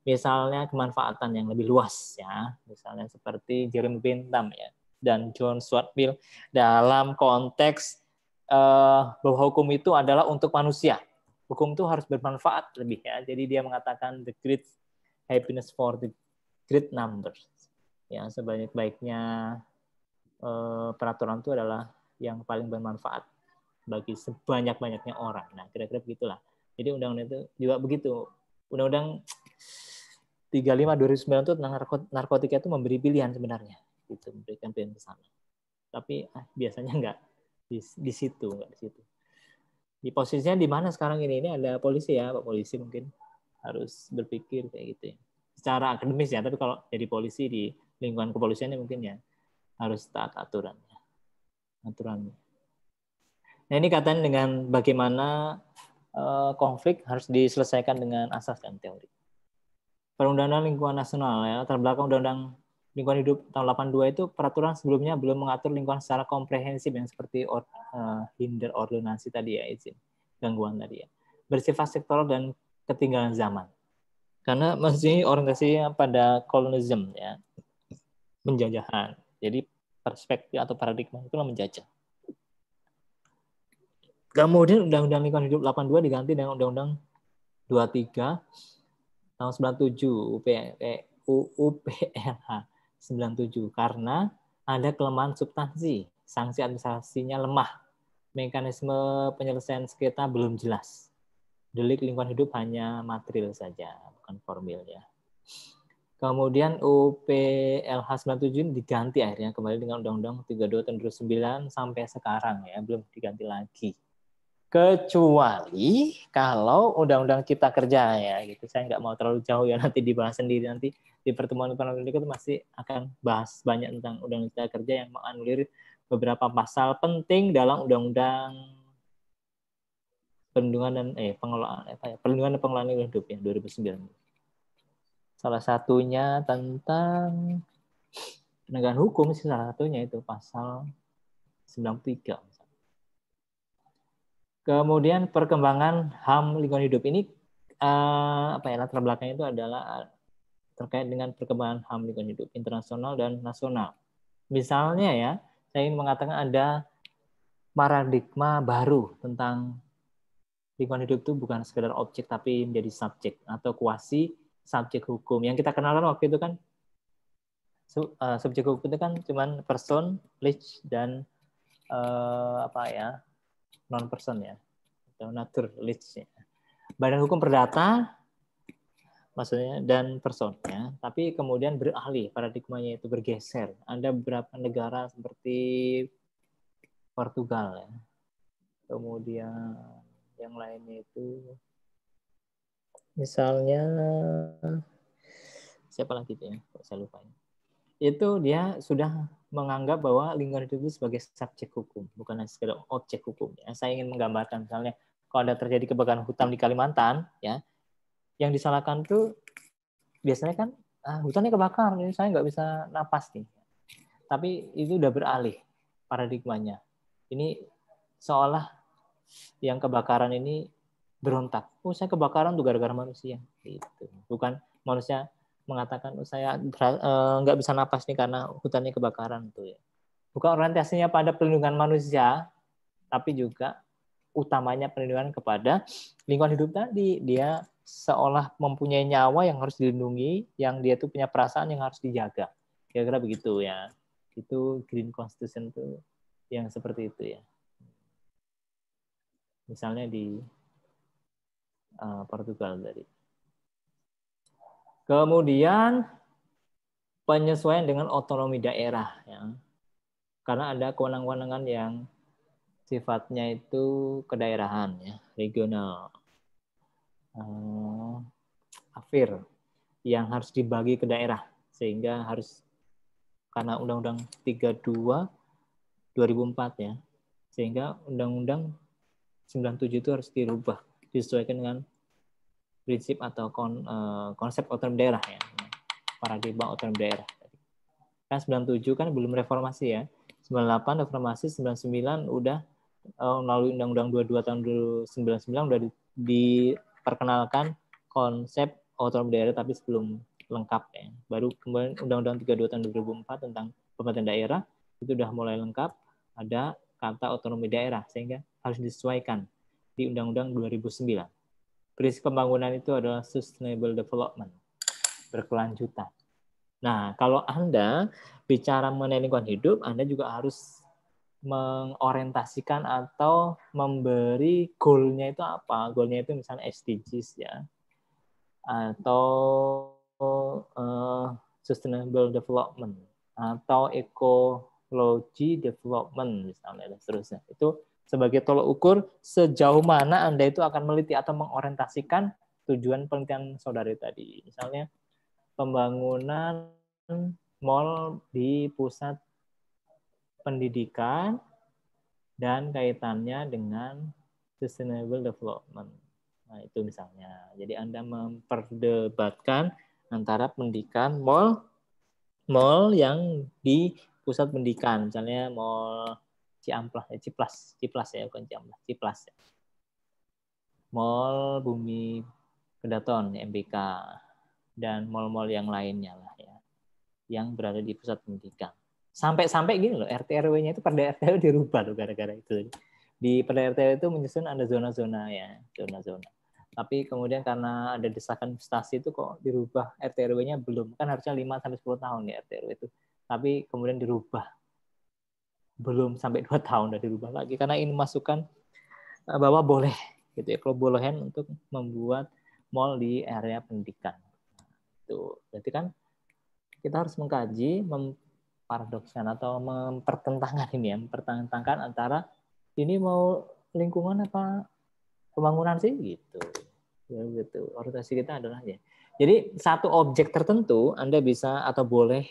Misalnya kemanfaatan yang lebih luas ya, misalnya seperti Jeremy Bentham ya dan John Stuart Mill dalam konteks bahwa hukum itu adalah untuk manusia. Hukum itu harus bermanfaat lebih ya. Jadi dia mengatakan the great happiness for the great numbers. Ya, sebaik-baiknya peraturan itu adalah yang paling bermanfaat bagi sebanyak-banyaknya orang. Nah, kira-kira begitulah. Jadi undang-undang itu juga begitu. Undang-undang 35/2009 itu tentang narkotika itu memberi pilihan sebenarnya. Itu memberikan pilihan ke sana. Tapi biasanya enggak di situ, enggak di situ. Di posisinya di mana sekarang ini ada polisi ya, Pak Polisi mungkin harus berpikir kayak gitu ya. Secara akademis ya, tapi kalau jadi polisi di lingkungan kepolisiannya mungkin ya harus taat aturan. Nah ini kaitan dengan bagaimana konflik harus diselesaikan dengan asas dan teori. Perundang-undangan lingkungan nasional ya, latar belakang undang-undang lingkungan hidup tahun 82 itu peraturan sebelumnya belum mengatur lingkungan secara komprehensif yang seperti hinder ordonansi tadi ya, izin gangguan tadi ya. Bersifat sektoral dan ketinggalan zaman. Karena masih orientasinya pada kolonisme ya, penjajahan. Jadi perspektif atau paradigma itu menjajah. Kemudian Undang-Undang Lingkungan Hidup 82 diganti dengan Undang-Undang 23 tahun 97 UPLH 97 karena ada kelemahan substansi, sanksi administrasinya lemah, mekanisme penyelesaian sengketa belum jelas. Delik lingkungan hidup hanya material saja, bukan formil ya. Kemudian UPLH 97 diganti akhirnya kembali dengan Undang-Undang 32 tahun 2009 sampai sekarang ya, belum diganti lagi. Kecuali kalau undang-undang cipta kerja ya gitu. Saya nggak mau terlalu jauh ya, nanti dibahas sendiri nanti di pertemuan itu masih akan bahas banyak tentang undang-undang cipta kerja yang menganulir beberapa pasal penting dalam undang-undang perlindungan dan perlindungan dan pengelolaan lingkungan hidup ya 2009. Salah satunya tentang penegakan hukum sih, salah satunya itu pasal 93. Kemudian perkembangan HAM lingkungan hidup ini latar belakangnya itu adalah terkait dengan perkembangan HAM lingkungan hidup internasional dan nasional. Misalnya ya, saya ingin mengatakan ada paradigma baru tentang lingkungan hidup itu bukan sekedar objek tapi menjadi subjek atau kuasi subjek hukum. Yang kita kenalkan waktu itu kan subjek hukum itu kan cuman person, lex dan non person ya. Atau naturalist ya. Badan hukum perdata maksudnya dan person ya, tapi kemudian beralih paradigmanya itu bergeser. Ada beberapa negara seperti Portugal ya. Kemudian yang lainnya itu misalnya siapa lagi itu ya? Saya lupa. Itu dia sudah menganggap bahwa lingkungan hidup itu sebagai subjek hukum, bukan hanya sekedar objek hukum. Ya. Saya ingin menggambarkan misalnya kalau ada terjadi kebakaran hutan di Kalimantan, ya, yang disalahkan tuh biasanya kan hutannya kebakar, jadi saya nggak bisa napas nih. Tapi itu udah beralih paradigmanya. Ini seolah yang kebakaran ini berontak. Oh, saya kebakaran tuh gara-gara manusia. Gitu. Bukan manusia mengatakan saya nggak bisa napas nih karena hutannya kebakaran tuh ya. Bukan orientasinya pada perlindungan manusia, tapi juga utamanya perlindungan kepada lingkungan hidup tadi. Dia seolah mempunyai nyawa yang harus dilindungi, yang dia tuh punya perasaan yang harus dijaga. Kira-kira begitu ya. Itu Green Constitution tuh yang seperti itu ya. Misalnya di Portugal tadi. Kemudian penyesuaian dengan otonomi daerah ya. Karena ada kewenangan-kewenangan yang sifatnya itu kedaerahan ya, regional. Afir yang harus dibagi ke daerah sehingga harus karena Undang-Undang 32 2004 ya. Sehingga Undang-Undang 97 itu harus dirubah disesuaikan dengan prinsip atau konsep otonomi daerah ya. Paradigma otonomi daerah. Kan 97 kan belum reformasi ya. 98 reformasi, 99 udah melalui Undang-Undang 22 tahun 99 udah diperkenalkan konsep otonomi daerah tapi sebelum lengkap ya. Baru kemudian Undang-Undang 32 tahun 2004 tentang pemerintahan daerah itu udah mulai lengkap, ada kata otonomi daerah sehingga harus disesuaikan di Undang-Undang 2009. Prinsip pembangunan itu adalah sustainable development, berkelanjutan. Nah, kalau Anda bicara mengenai lingkungan hidup, Anda juga harus mengorientasikan atau memberi goal-nya itu apa. Goal-nya itu misalnya SDGs ya, atau sustainable development, atau ecology development misalnya dan seterusnya. Itu sebagai tolok ukur sejauh mana Anda itu akan meneliti atau mengorientasikan tujuan penelitian saudara tadi. Misalnya pembangunan mall di pusat pendidikan dan kaitannya dengan sustainable development. Nah, itu misalnya. Jadi Anda memperdebatkan antara pendidikan mall yang di pusat pendidikan, misalnya mall Ciplas ya, bukan Ciamplas, Ciplas ya. Mall Bumi Kedaton, MBK, dan mall-mall yang lainnya lah ya, yang berada di pusat pendidikan. Sampai gini loh, RT RW-nya itu Perda RT RW dirubah loh gara-gara itu. Di Perda RT RW itu menyusun ada zona-zona ya, zona-zona. Tapi kemudian karena ada desakan investasi itu kok dirubah RT RW-nya belum. Kan harusnya 5 sampai 10 tahun ya RT RW itu. Tapi kemudian dirubah. Belum sampai 2 tahun udah dirubah lagi karena ini masukan bahwa boleh gitu ya, kebolehan untuk membuat mall di area pendidikan. Itu berarti kan kita harus mengkaji paradokskan atau mempertentangkan ini ya, mempertentangkan antara ini mau lingkungan apa pembangunan sih gitu. Ya gitu. Orientasi kita adalah ya. Jadi satu objek tertentu Anda bisa atau boleh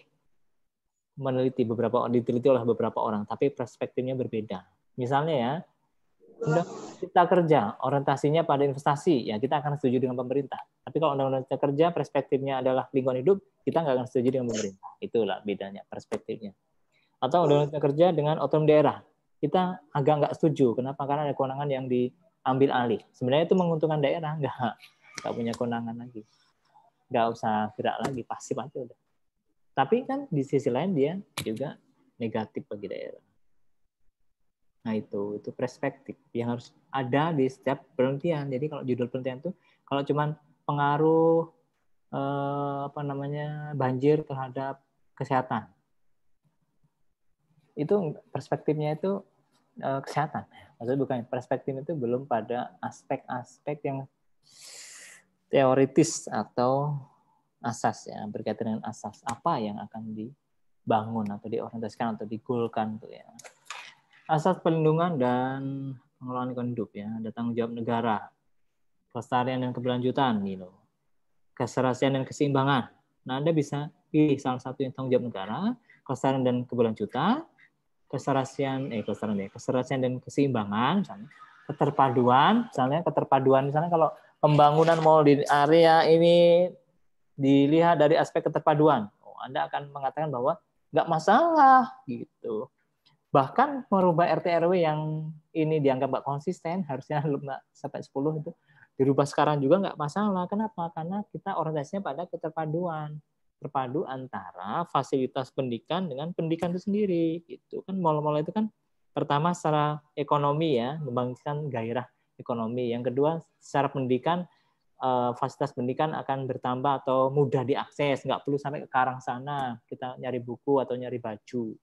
diteliti oleh beberapa orang, tapi perspektifnya berbeda. Misalnya ya, Undang Cipta Kerja orientasinya pada investasi, ya kita akan setuju dengan pemerintah. Tapi kalau Undang-Undang Cipta Kerja perspektifnya adalah lingkungan hidup, kita nggak akan setuju dengan pemerintah. Itulah bedanya perspektifnya. Atau Undang-Undang Cipta Kerja dengan otonomi daerah, kita agak nggak setuju. Kenapa? Karena ada kewenangan yang diambil alih. Sebenarnya itu menguntungkan daerah, nggak punya kewenangan lagi. Nggak usah gerak lagi, pasif aja udah. Tapi kan di sisi lain dia juga negatif bagi daerah. Nah itu perspektif yang harus ada di setiap penelitian. Jadi kalau judul penelitian itu kalau cuman pengaruh banjir terhadap kesehatan, itu perspektifnya itu kesehatan. Maksudnya bukan perspektif itu belum pada aspek-aspek yang teoritis atau asas ya, berkaitan dengan asas apa yang akan dibangun atau diorientasikan atau digolkan tuh ya. Asas perlindungan dan pengelolaan lingkungan hidup ya, ada tanggung jawab negara, kelestarian dan keberlanjutan gitu. Keserasian dan keseimbangan. Nah, Anda bisa pilih salah satu yang tanggung jawab negara, kelestarian dan keberlanjutan, keserasian dan keseimbangan misalnya. Keterpaduan misalnya kalau pembangunan mall di area ini dilihat dari aspek keterpaduan, Anda akan mengatakan bahwa nggak masalah gitu. Bahkan merubah RT RW yang ini dianggap nggak konsisten, harusnya sampai 10 itu dirubah sekarang juga nggak masalah. Kenapa? Karena kita orientasinya pada keterpaduan. Terpadu antara fasilitas pendidikan dengan pendidikan itu sendiri. Gitu kan mall-mall itu kan pertama secara ekonomi ya, membangkitkan gairah ekonomi. Yang kedua secara pendidikan fasilitas pendidikan akan bertambah atau mudah diakses, nggak perlu sampai ke karang sana kita nyari buku atau nyari baju.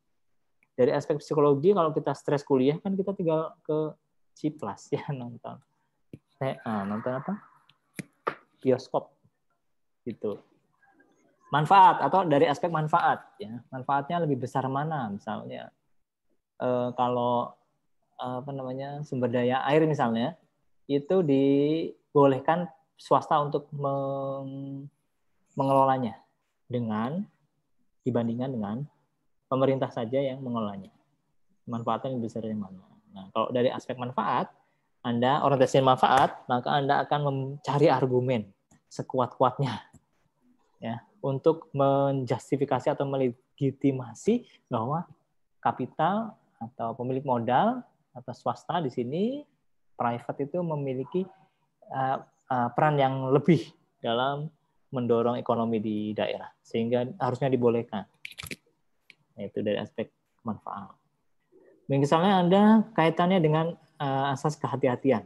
Dari aspek psikologi kalau kita stres kuliah kan kita tinggal ke Ciplas ya nonton apa bioskop gitu. manfaat atau dari aspek manfaat ya, manfaatnya lebih besar mana misalnya kalau sumber daya air misalnya itu dibolehkan swasta untuk mengelolanya dibandingkan dengan pemerintah saja yang mengelolanya, manfaatnya lebih besar yang mana. Nah, kalau dari aspek manfaat, Anda orientasi manfaat, maka Anda akan mencari argumen sekuat-kuatnya ya untuk menjustifikasi atau melegitimasi bahwa kapital atau pemilik modal atau swasta di sini private itu memiliki peran yang lebih dalam mendorong ekonomi di daerah sehingga harusnya dibolehkan. Itu dari aspek manfaat. Misalnya Anda kaitannya dengan asas kehati-hatian.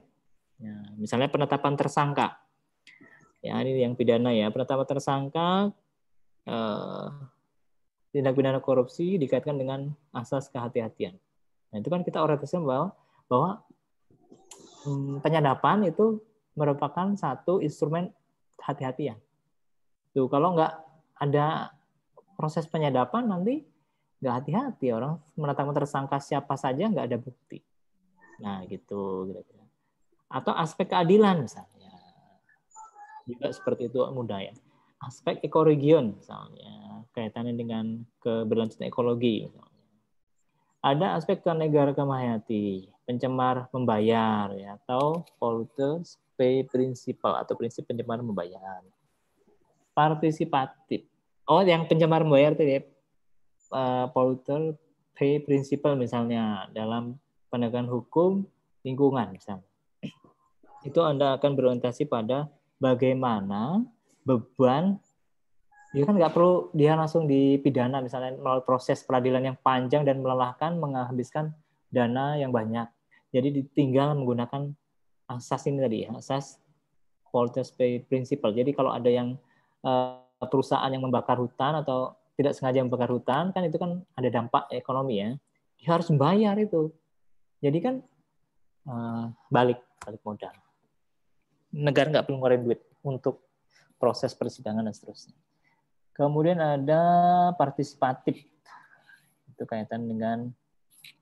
Ya, misalnya penetapan tersangka. Ya, ini yang pidana ya. Penetapan tersangka tindak pidana korupsi dikaitkan dengan asas kehati-hatian. Nah, itu kan kita orientasikan bahwa penyadapan itu merupakan satu instrumen hati-hatian. Tuh, kalau nggak ada proses penyadapan nanti nggak hati-hati, orang menetapkan tersangka siapa saja nggak ada bukti. Nah, gitu kira-kira. Atau aspek keadilan misalnya. Juga seperti itu mudah ya. Aspek ekoregion misalnya, kaitannya dengan keberlanjutan ekologi misalnya. Ada aspek kenegaraan hayati, pencemar membayar ya, atau polluters pay principle atau prinsip pencemar membayar. Partisipatif. Oh, yang pencemar membayar tadi polluter pay principle misalnya dalam penegakan hukum lingkungan misalnya. Itu Anda akan berorientasi pada bagaimana beban, dia kan nggak perlu dia langsung dipidana misalnya melalui proses peradilan yang panjang dan melelahkan menghabiskan dana yang banyak. Jadi tinggal menggunakan asas ini tadi, asas polluter pay principle. Jadi kalau ada yang perusahaan yang membakar hutan atau tidak sengaja membakar hutan, kan itu kan ada dampak ekonomi ya. Dia harus membayar itu. Jadi kan balik modal. Negara nggak perlu ngeluarin duit untuk proses persidangan dan seterusnya. Kemudian ada partisipatif. Itu kaitan dengan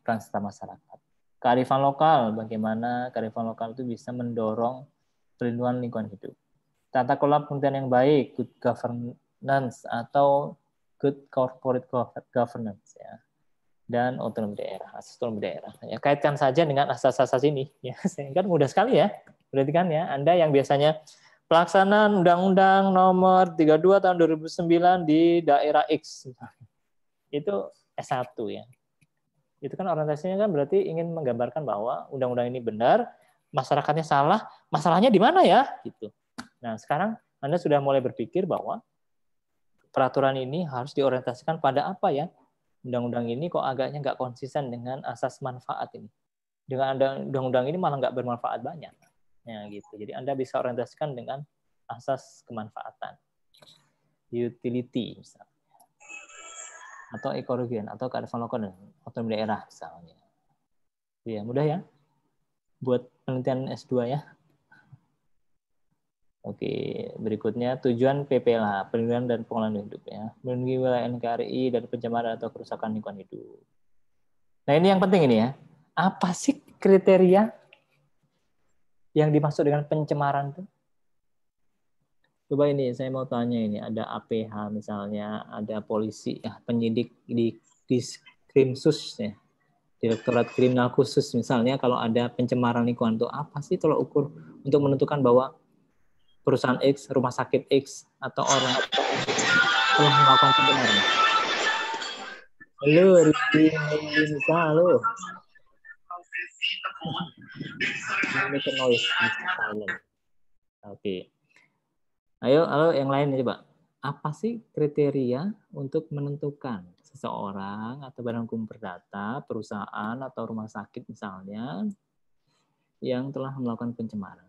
peran serta masyarakat. Kearifan lokal, bagaimana kearifan lokal itu bisa mendorong perlindungan lingkungan hidup. Tata kelola pemerintahan yang baik, good governance atau good corporate governance ya. Dan otonomi daerah, asas otonomi daerah. Ya, kaitkan saja dengan asas-asas ini ya. Kan mudah sekali ya. Berarti kan ya, Anda yang biasanya pelaksanaan Undang-Undang Nomor 32 tahun 2009 di daerah X. Itu S1 ya. Itu kan orientasinya kan berarti ingin menggambarkan bahwa undang-undang ini benar, masyarakatnya salah, masalahnya di mana ya? Gitu. Nah, sekarang Anda sudah mulai berpikir bahwa peraturan ini harus diorientasikan pada apa ya? Undang-undang ini kok agaknya nggak konsisten dengan asas manfaat ini. Dengan undang-undang ini malah nggak bermanfaat banyak. Ya, gitu. Jadi Anda bisa orientasikan dengan asas kemanfaatan. Utility misalnya. Atau ekologian, atau kearifan lokal dan otonomi daerah misalnya. Ya, mudah ya. Buat penelitian S2 ya. Oke, berikutnya tujuan PPLH, perlindungan dan pengelolaan hidup ya. Melindungi wilayah NKRI dari pencemaran atau kerusakan lingkungan hidup. Nah, ini yang penting ini ya. Apa sih kriteria yang dimaksud dengan pencemaran itu? Coba ini saya mau tanya ini, ada APH misalnya, ada polisi ya, penyidik di Krimsus ya. Direktorat Kriminal Khusus misalnya kalau ada pencemaran lingkungan itu apa sih tolak ukur untuk menentukan bahwa perusahaan X, rumah sakit X atau orang telah melakukan pencemaran? Halo, Rizky, halo. Make a noise, silent. Oke. Ayo, halo yang lain coba. Apa sih kriteria untuk menentukan seseorang atau badan hukum perdata, perusahaan atau rumah sakit misalnya yang telah melakukan pencemaran?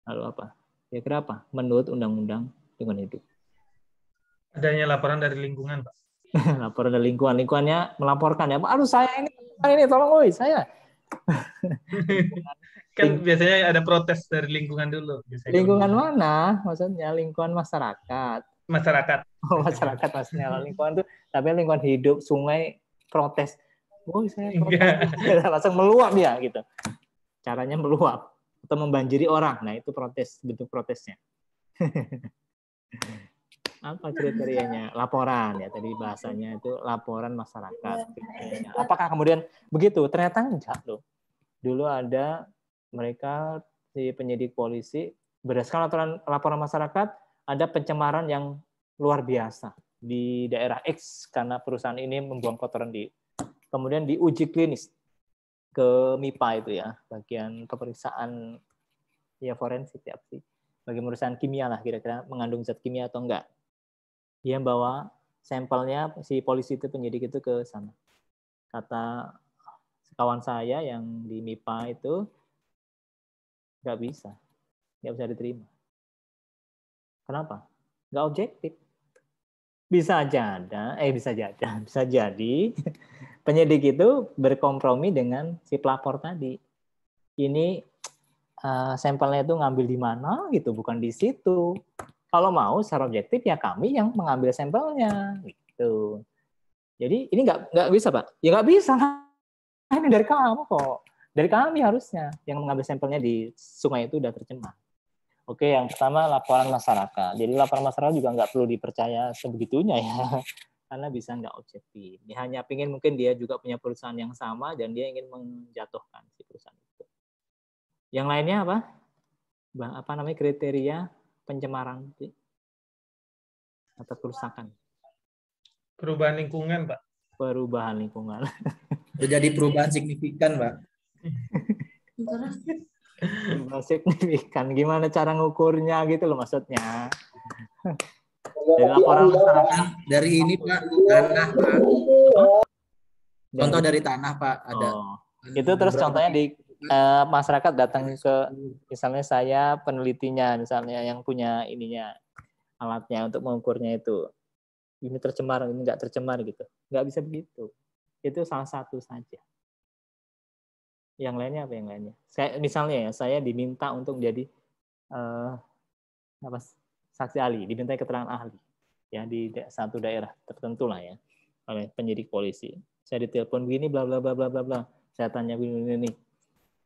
Lalu apa? Kira-kira apa? Menurut Undang-Undang Lingkungan Hidup. Adanya laporan dari lingkungan, Pak. Laporan dari lingkungan. Lingkungannya melaporkan ya. Aduh saya ini tolong woi saya. Kan biasanya ada protes dari lingkungan dulu. Biasanya Lingkungan mana? Maksudnya lingkungan masyarakat masyarakat. Oh, masyarakat maksudnya. Kalau lingkungan tuh, tapi lingkungan hidup, sungai, protes. Oh, saya protes. Langsung meluap ya gitu. Caranya meluap atau membanjiri orang. Nah, itu protes, bentuk protesnya. Apa kriterianya? Laporan ya, tadi bahasanya itu laporan masyarakat. Apakah kemudian begitu? Ternyata enggak loh. Dulu ada mereka si penyidik polisi berdasarkan laporan masyarakat ada pencemaran yang luar biasa di daerah X karena perusahaan ini membuang kotoran di. Kemudian diuji klinis ke MIPA itu ya, bagian pemeriksaan ya forensik ya sih. Bagi pemeriksaan kimia lah kira-kira mengandung zat kimia atau enggak. Dia bawa sampelnya si polisi itu penyidik itu ke sana. Kata kawan saya yang di MIPA itu nggak bisa diterima. Kenapa? Nggak objektif. Bisa jadi penyidik itu berkompromi dengan si pelapor tadi. Ini sampelnya itu ngambil di mana gitu, bukan di situ. Kalau mau secara objektif ya kami yang mengambil sampelnya gitu. Jadi ini nggak bisa Pak? Ya nggak bisa. Ini dari kamu kok. Dari kami harusnya yang mengambil sampelnya di sungai itu udah tercemar. Oke, yang pertama laporan masyarakat. Jadi laporan masyarakat juga nggak perlu dipercaya sebegitunya ya, karena bisa nggak objektif. Dia hanya ingin mungkin dia juga punya perusahaan yang sama dan dia ingin menjatuhkan si perusahaan itu. Yang lainnya apa? Apa namanya kriteria pencemaran atau kerusakan? Perubahan lingkungan, Pak. Perubahan lingkungan. Terjadi perubahan signifikan, Pak. Perubahan signifikan. Gimana cara ngukurnya gitu loh maksudnya. Dari laporan masyarakat. Dari ini Pak, tanah Pak. Contoh dari tanah Pak ada. Itu terus contohnya di masyarakat datang ke misalnya saya penelitinya misalnya yang punya ininya alatnya untuk mengukurnya itu. Ini tercemar, ini nggak tercemar gitu. Nggak bisa begitu. Itu salah satu saja. Yang lainnya apa yang lainnya? Misalnya ya, saya diminta untuk menjadi saksi ahli, diminta keterangan ahli ya di satu daerah tertentu lah ya oleh penyidik polisi. Saya ditelepon begini bla bla bla bla bla bla. Saya tanya begini.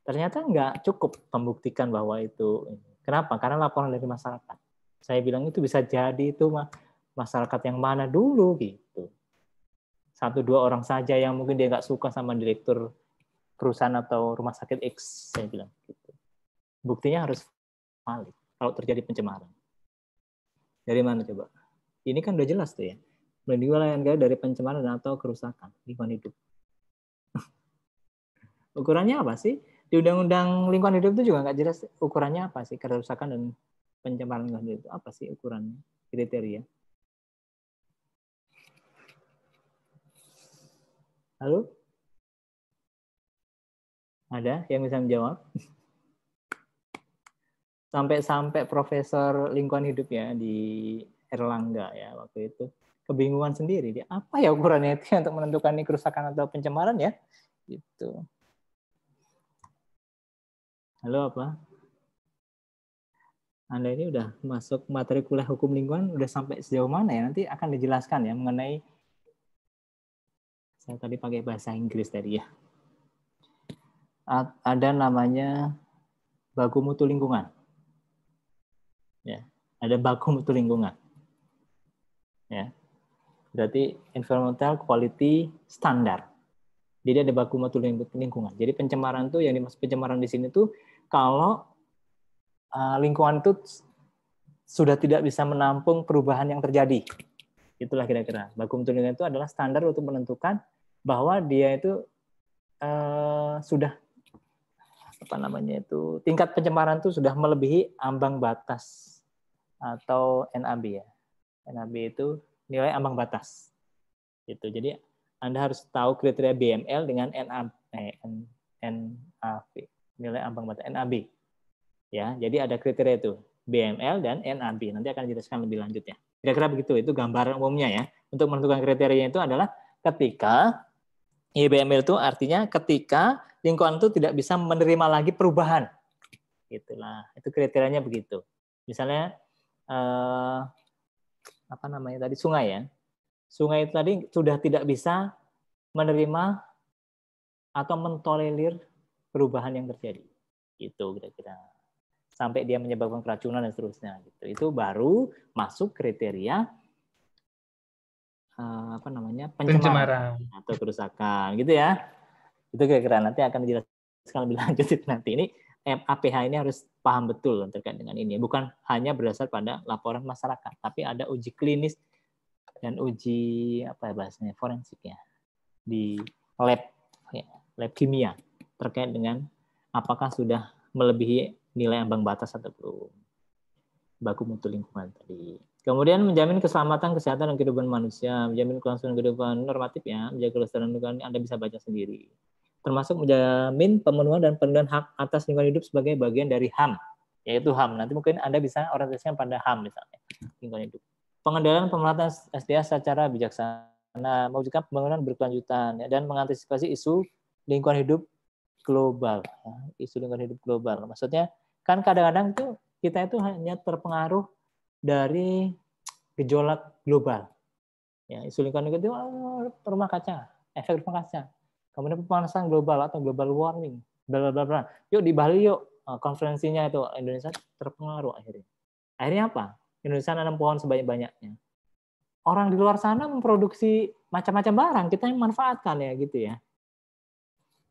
Ternyata nggak cukup membuktikan bahwa itu. Kenapa? Karena laporan dari masyarakat. Saya bilang itu bisa jadi itu masyarakat yang mana dulu gitu. 1-2 orang saja yang mungkin dia nggak suka sama direktur perusahaan atau rumah sakit X, saya bilang gitu. Buktinya harus valid kalau terjadi pencemaran. Dari mana coba? Ini kan udah jelas tuh ya. Melindungi wilayah negara dari pencemaran atau kerusakan lingkungan hidup. Ukurannya apa sih? Di Undang-Undang Lingkungan Hidup itu juga nggak jelas ukurannya apa sih kerusakan dan pencemaran lingkungan hidup itu apa sih ukurannya, kriteria? Halo? Ada yang bisa menjawab? Sampai profesor lingkungan hidup ya di Erlangga ya waktu itu kebingungan sendiri dia apa ya ukurannya itu untuk menentukan ini kerusakan atau pencemaran ya gitu. Halo apa? Anda ini udah masuk materi kuliah hukum lingkungan udah sampai sejauh mana ya? Nanti akan dijelaskan ya mengenai saya tadi pakai bahasa Inggris tadi ya. Ada namanya baku mutu lingkungan. Ya, ada baku mutu lingkungan. Ya. Berarti environmental quality standard. Jadi ada baku mutu lingkungan. Jadi pencemaran itu yang dimaksud pencemaran di sini tuh kalau lingkungan itu sudah tidak bisa menampung perubahan yang terjadi. Itulah kira-kira. Baku mutu lingkungan itu adalah standar untuk menentukan bahwa dia itu sudah apa namanya itu tingkat pencemaran itu sudah melebihi ambang batas atau NAB ya. NAB itu nilai ambang batas. Gitu. Jadi Anda harus tahu kriteria BML dengan NAB, nilai ambang batas NAB. Ya, jadi ada kriteria itu, BML dan NAB. Nanti akan dijelaskan lebih lanjut ya. Kira-kira begitu, itu gambaran umumnya ya. Untuk menentukan kriterianya itu adalah ketika BML itu artinya ketika lingkungan itu tidak bisa menerima lagi perubahan. Itulah, itu kriterianya begitu. Misalnya sungai ya. Sungai itu tadi sudah tidak bisa menerima atau mentolerir perubahan yang terjadi. Itu kira-kira. Sampai dia menyebabkan keracunan dan seterusnya gitu. Itu baru masuk kriteria pencemaran atau kerusakan gitu ya. Itu kira-kira nanti akan dijelaskan lebih lanjut nanti. Ini APH ini harus paham betul terkait dengan ini. Bukan hanya berdasar pada laporan masyarakat, tapi ada uji klinis dan uji forensiknya di lab kimia terkait dengan apakah sudah melebihi nilai ambang batas atau belum. Baku mutu lingkungan tadi. Kemudian menjamin keselamatan, kesehatan, dan kehidupan manusia, menjamin kelangsungan kehidupan normatif ya, menjaga kelestarian lingkungan, Anda bisa baca sendiri. Termasuk menjamin pemenuhan dan perlindungan hak atas lingkungan hidup sebagai bagian dari HAM, yaitu HAM. Nanti mungkin Anda bisa orientasikan pada HAM misalnya, lingkungan hidup. Pengendalian pemerhatan SDA secara bijaksana, mewujudkan pembangunan berkelanjutan, ya, dan mengantisipasi isu lingkungan hidup global. Ya, isu lingkungan hidup global. Maksudnya kan kadang-kadang tuh kita itu hanya terpengaruh dari gejolak global. Ya, isu lingkungan hidup itu rumah kaca, efek rumah kaca. Kemudian pemanasan global atau global warming. Bla bla bla. Yuk di Bali yuk konferensinya itu Indonesia terpengaruh akhirnya. Akhirnya apa? Indonesia nanam pohon sebanyak-banyaknya. Orang di luar sana memproduksi macam-macam barang, kita yang manfaatkan ya gitu ya.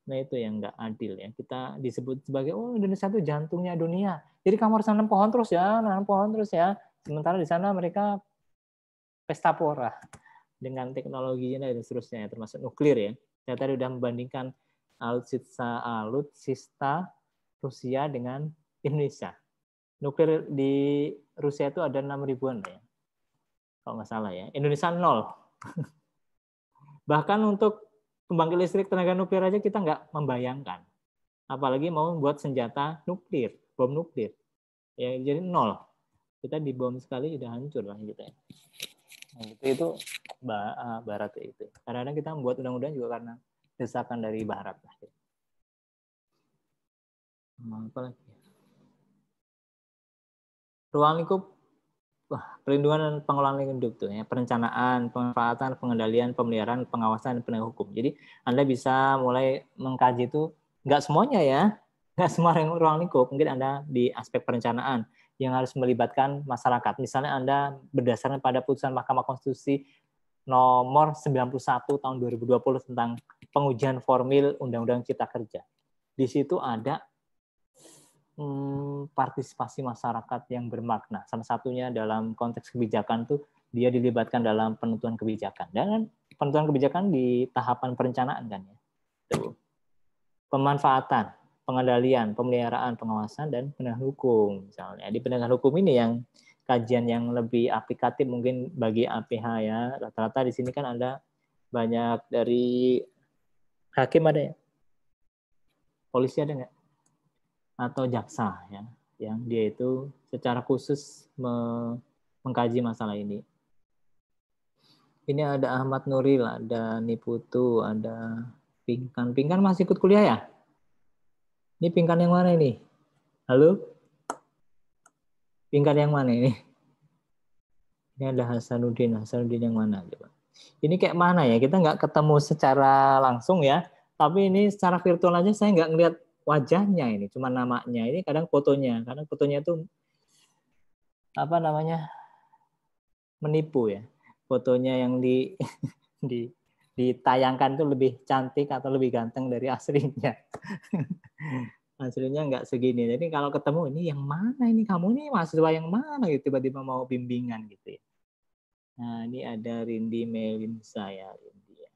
Nah itu yang nggak adil ya. Kita disebut sebagai Indonesia itu jantungnya dunia. Jadi kamu harus nanam pohon terus ya, Sementara di sana mereka pesta pora dengan teknologinya dan seterusnya, termasuk nuklir ya. Saya tadi sudah membandingkan alutsista Rusia dengan Indonesia. Nuklir di Rusia itu ada 6 ribuan ya, kalau nggak salah ya. Indonesia 0. Bahkan untuk pembangkit listrik tenaga nuklir aja kita nggak membayangkan. Apalagi mau membuat senjata nuklir, bom nuklir. Ya, jadi 0. Kita dibom sekali sudah hancur lah gitu ya. Nah, itu barat itu. Kadang-kadang kita membuat undang-undang juga karena desakan dari barat lah. Gitu. Apa lagi? Ruang lingkup perlindungan dan pengelolaan lingkungan hidup tuh ya, perencanaan, pemanfaatan, pengendalian, pemeliharaan, pengawasan, dan penegak hukum. Jadi Anda bisa mulai mengkaji itu nggak semuanya ya, nggak semua ruang lingkup. Mungkin Anda di aspek perencanaan yang harus melibatkan masyarakat. Misalnya Anda berdasarkan pada putusan Mahkamah Konstitusi nomor 91 tahun 2020 tentang pengujian formil Undang-Undang Cipta Kerja. Di situ ada partisipasi masyarakat yang bermakna. Salah satunya dalam konteks kebijakan tuh dia dilibatkan dalam penentuan kebijakan. Dan penentuan kebijakan di tahapan perencanaan kan ya. Tuh. Pemanfaatan, pengendalian, pemeliharaan, pengawasan, dan penegakan hukum. Misalnya di penegakan hukum ini yang kajian yang lebih aplikatif mungkin bagi APH ya. Rata-rata di sini kan ada banyak dari hakim ada ya. Polisi ada nggak? Atau jaksa ya, yang dia itu secara khusus mengkaji masalah ini. Ini ada Ahmad Nuril, ada Niputu, ada Pinkan. Pinkan masih ikut kuliah ya? Ini Pinkan yang mana ini? Halo? Pinkan yang mana ini? Ini ada Hasanuddin. Hasanuddin yang mana? Coba. Ini kayak mana ya? Kita nggak ketemu secara langsung ya, tapi ini secara virtual aja saya nggak ngelihat wajahnya ini, cuma namanya. Ini kadang fotonya. Kadang fotonya itu menipu ya. Fotonya yang ditayangkan itu lebih cantik atau lebih ganteng dari aslinya. Aslinya nggak segini. Jadi kalau ketemu ini yang mana ini, kamu ini mahasiswa yang mana gitu, tiba-tiba mau bimbingan gitu ya. Nah ini ada Rindi Melinsa ya, Rindi ya.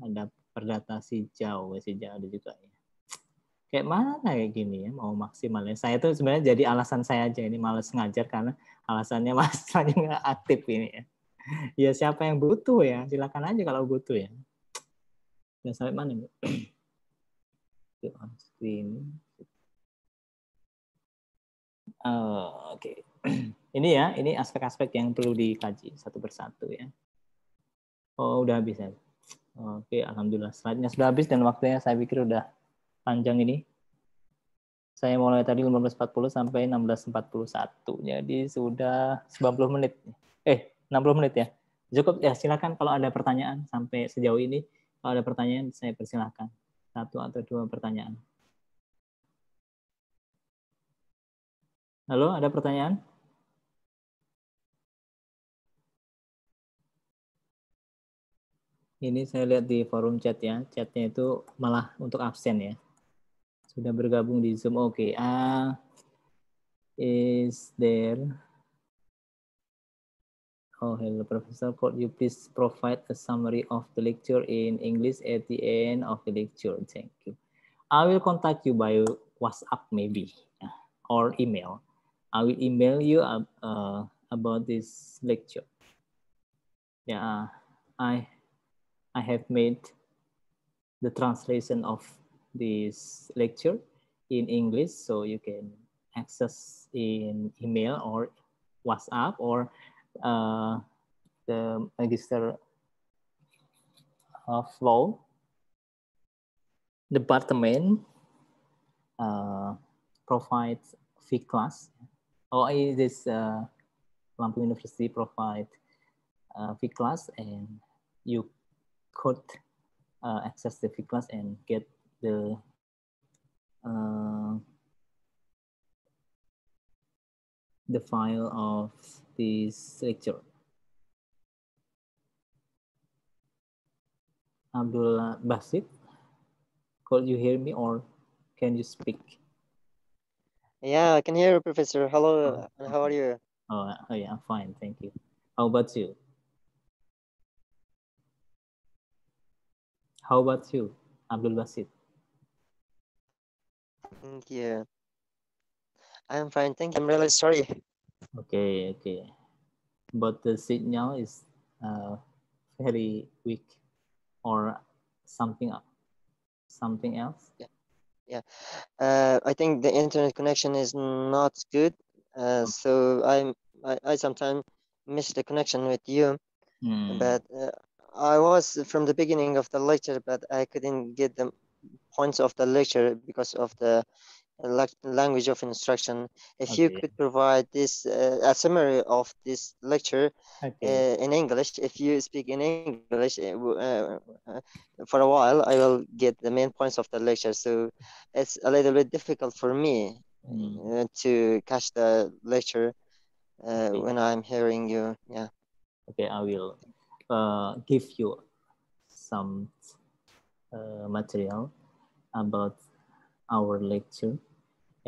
Ada Perdata Sijau ada juga ya. Kayak mana kayak gini ya, mau maksimalnya. Saya tuh sebenarnya jadi alasan saya aja ini males ngajar karena alasannya masanya nggak aktif ini ya. Ya siapa yang butuh ya, silakan aja kalau butuh ya. Ya sampai mana nih? On screen. Oke. Ini ya, ini aspek-aspek yang perlu dikaji satu persatu ya. Oh udah habis ya. Oke, alhamdulillah slide-nya sudah habis dan waktunya saya pikir udah panjang ini. Saya mulai tadi 15.40 sampai 16.41. Jadi sudah 90 menit. 60 menit ya. Cukup ya, silakan kalau ada pertanyaan sampai sejauh ini. Kalau ada pertanyaan saya persilahkan. 1 atau 2 pertanyaan. Halo, ada pertanyaan? Ini saya lihat di forum chat ya. Chatnya itu malah untuk absen ya. Sudah bergabung di Zoom. Oke. Is there? Oh, hello, Professor. Could you please provide a summary of the lecture in English at the end of the lecture? Thank you. I will contact you by WhatsApp maybe or email. I will email you about this lecture. Yeah, I have made the translation of this lecture in English, so you can access in email or WhatsApp or the Magister of Law Department provides free class. Or this Lampung University provide free class, and you could access the free class and get the file of this lecture. Abdullah Basit, could you hear me or can you speak? Yeah, I can hear you, Professor. Hello, and how are you? Oh yeah, I'm fine, thank you. How about you? How about you, Abdul Basit? Thank you. I'm fine, thank you. I'm really sorry. Okay. But the signal is very weak, or something else? Yeah. I think the internet connection is not good. So I sometimes miss the connection with you. But I was from the beginning of the lecture, but I couldn't get the points of the lecture because of the language of instruction. If you Okay. could provide this a summary of this lecture in English, if you speak in English for a while, I will get the main points of the lecture. So it's a little bit difficult for me to catch the lecture when I'm hearing you. Yeah. Okay, I will give you some material about our lecture,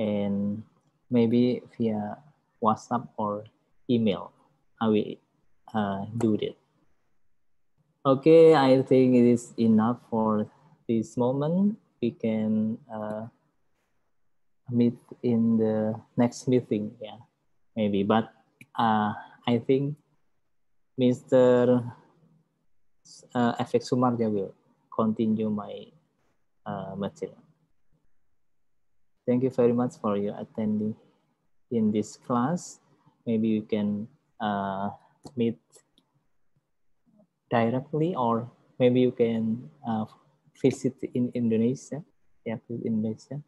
and maybe via WhatsApp or email I will do that. Okay, I think it is enough for this moment. We can meet in the next meeting, yeah, maybe. But I think Mr. FX Sumarja will continue my material. Thank you very much for your attending in this class. Maybe you can meet directly, or maybe you can visit in Indonesia. Yeah, visit Indonesia.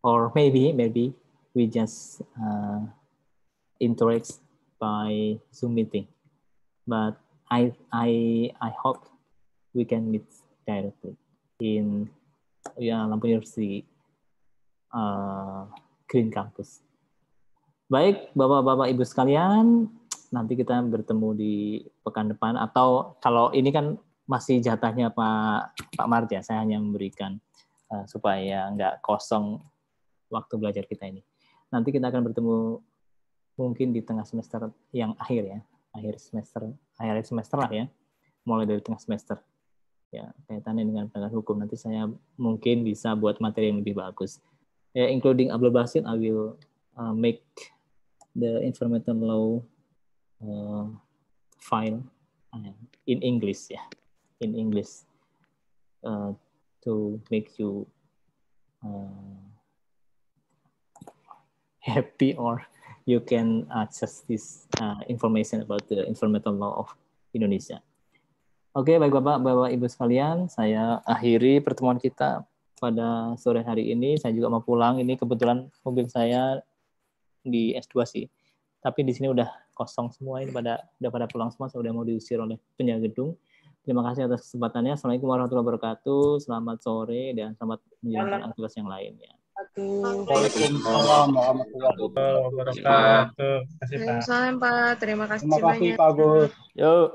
Or maybe we just interact by Zoom meeting. But I hope we can meet directly in Lampung University Green Campus. Baik, Bapak-bapak Ibu sekalian, nanti kita bertemu di pekan depan, atau kalau ini kan masih jatahnya Pak Marja, saya hanya memberikan supaya nggak kosong waktu belajar kita ini. Nanti kita akan bertemu mungkin di tengah semester yang akhir ya, akhir semester lah ya, mulai dari tengah semester. Ya, kaitannya dengan penegakan hukum, nanti saya mungkin bisa buat materi yang lebih bagus. Including Abdul Basit, I will make the environmental law file in English, yeah, in English to make you happy, or you can access this information about the environmental law of Indonesia. Oke, baik Bapak Ibu sekalian, saya akhiri pertemuan kita pada sore hari ini. Saya juga mau pulang. Ini kebetulan mobil saya di S2 sih, Tapi di sini udah kosong semua, ini udah pada pulang semua, sudah mau diusir oleh penjaga gedung. Terima kasih atas kesempatannya. Assalamualaikum warahmatullahi wabarakatuh. Selamat sore dan selamat menjalankan aktivitas yang lainnya. Waalaikumsalam warahmatullahi wabarakatuh. Terima kasih, Pak. Waalaikumsalam, Pak. Terima kasih Terima kasih banyak. Pak Gus. Yuk.